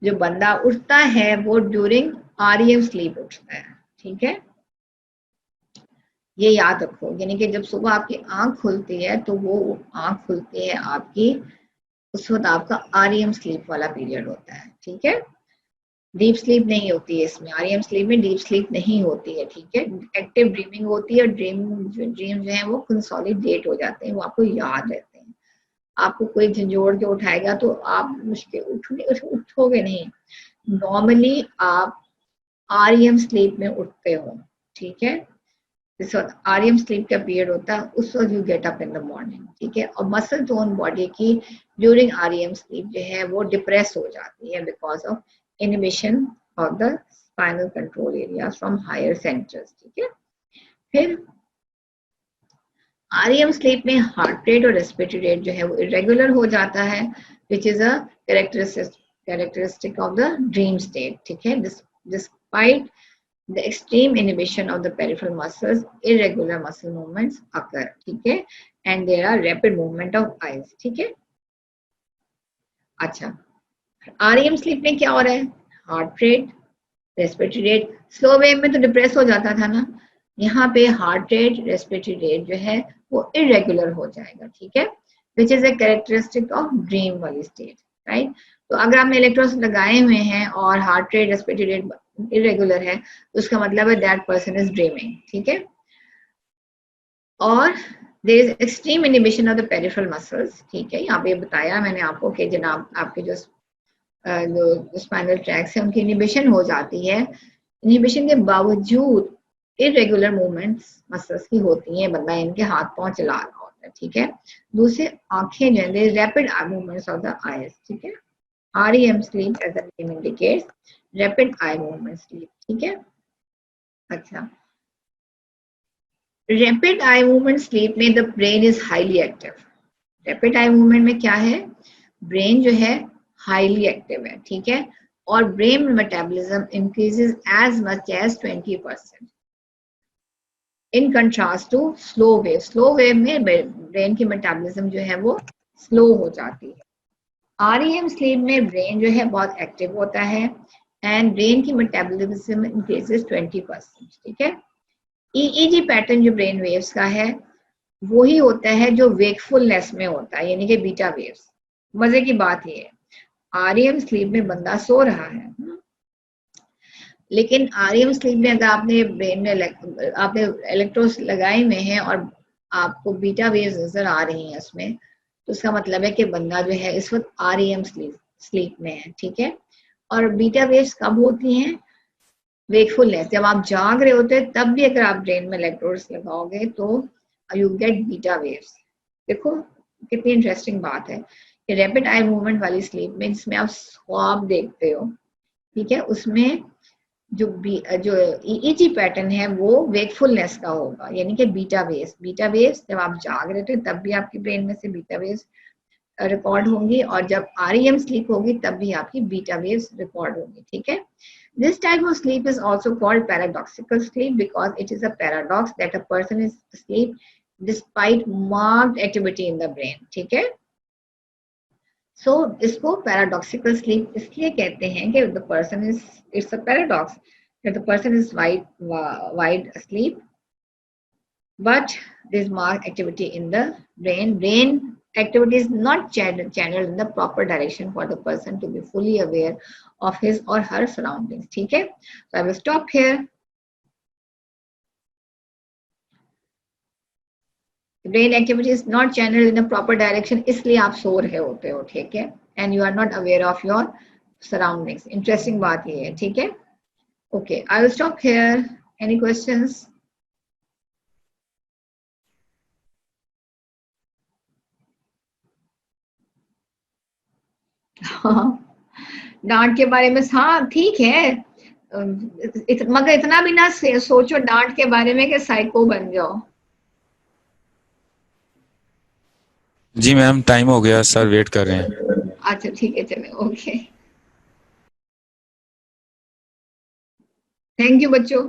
जो बंदा उठता है वो ड्यूरिंग REM स्लीप उठता है, ठीक है। ये याद रखो, यानी कि जब सुबह आपकी आंख खुलती है तो वो आंख खुलती है आपकी, उस वक्त आपका REM स्लीप वाला पीरियड होता है, ठीक है। डीप स्लीप नहीं होती है इसमें, REM स्लीप में डीप स्लीप नहीं होती है, ठीक है। एक्टिव ड्रीमिंग होती है, ड्रीम जो है वो कंसोलिडेट हो जाते हैं, वो आपको याद रहते हैं। आपको कोई झंझोड़ के उठाएगा तो आप मुश्किल उठोगे नहीं, नॉर्मली आप REM स्लीप में उठते हो, ठीक है। जिस वक्त REM स्लीप का पीरियड होता है उस वक्त you get up in the morning, ठीक है। और मसल टोन बॉडी की ड्यूरिंग REM स्लीप जो है वो डिप्रेस हो जाती है because of inhibition of the spinal control areas from higher centers, ठीक है। फिर REM स्लीप में हार्ट रेट और रेस्पिरेटरी रेट जो है वो इरेगुलर हो जाता है, which is a characteristic of the dream state, ठीक है। Despite the extreme inhibition of the peripheral muscles, irregular muscle movements occur, ठीक है, and there are rapid movement of eyes, ठीक है। अच्छा, REM स्लीप में क्या हो रहा है? Heart rate, respiratory rate, slow wave में तो डिप्रेस हो जाता था ना, यहाँ पे हार्ट रेट, रेस्पिरेटरी रेट जो है वो इरेगुलर हो जाएगा, ठीक है, which is a characteristic of dream वाली स्टेट, राइट। तो अगर आपने इलेक्ट्रोड्स लगाए हुए हैं और heart rate, respiratory rate irregular है तो उसका मतलब है दैट पर्सन इज ड्रीमिंग, ठीक है। और there is extreme inhibition of the peripheral muscles, ठीक है। यहाँ पे बताया मैंने आपको कि जनाब आपके जो स्पाइनल ट्रैक्स है उनकी इनहिबिशन हो जाती है, इनहिबिशन के बावजूद इरेगुलर मूवमेंट्स मसल्स की होती हैं, बंदा इनके हाथ पांव चला रहा होता है, ठीक है। दूसरे आंखें जो है rapid eye movements of the eyes, ठीक है। REM sleep as the name indicates rapid eye movement sleep, ठीक है। अच्छा, रैपिड आई मूवमेंट स्लीप में the brain is highly active. Rapid eye movement में क्या है? ब्रेन जो है हाईली एक्टिव है, ठीक है, और brain metabolism increases as much as 20%, in contrast to slow wave. Slow wave में ब्रेन की मेटाबॉलिज्म जो है वो स्लो हो जाती है। REM स्लीप में ब्रेन जो है बहुत एक्टिव होता है एंड ब्रेन की मेटाबॉलिज्म इंक्रीजेस 20%, ठीक है। EEG पैटर्न जो ब्रेन वेव्स का है वही होता है जो वेकफुलनेस में होता है, यानी कि बीटा वेव्स। मजे की बात ये है, REM स्लीप में बंदा सो रहा है, लेकिन REM स्लीप में अगर आपने ब्रेन में आपने इलेक्ट्रोड्स लगाए हुए हैं और आपको बीटा वेव्स नजर आ रही हैं उसमें, तो उसका मतलब है कि बंदा जो है इस वक्त REM स्लीप में है, ठीक है। और बीटा वेव्स कब होती हैं? वेकफुलनेस, जब आप जाग रहे होते हैं तब भी अगर आप ब्रेन में इलेक्ट्रोड्स लगाओगे तो यू गेट बीटा वेव्स। देखो कितनी इंटरेस्टिंग बात है कि रैपिड आई मूवमेंट वाली स्लीप में जिसमें आप ख्वाब देखते हो, ठीक है, उसमें जो EEG पैटर्न है वो वेकफुलनेस का होगा, यानी कि बीटा वेव्स। बीटा वेव्स जब आप जाग रहे थे तब भी आपकी ब्रेन में से बीटा वेव्स रिकॉर्ड होंगी, और जब REM स्लीप होगी तब भी आपकी बीटा वेव्स रिकॉर्ड होंगी, ठीक है। This type of sleep is also called paradoxical sleep because it is a paradox that a person is asleep despite marked activity in the brain, ठीक है। So इसको paradoxical sleep इसलिए कहते हैं कि the person is, it's a paradox that the person is wide asleep but there's more activity in the brain activity is not channeled in the proper direction for the person to be fully aware of his or her surroundings. ठीक है, so I will stop here. Brain activity is not channeled in a proper direction, इसलिए आप सो रहे होते हो, ठीक है, and you are not aware of your surroundings. Interesting बात ये है, ठीक है. Okay, I will stop here. Any questions? डांट के बारे में, हाँ ठीक है, मगर इतना भी ना सोचो डांट के बारे में कि साइको बन जाओ. जी मैम, टाइम हो गया, सर वेट कर रहे हैं. अच्छा ठीक है, चले, ओके. थैंक यू बच्चों.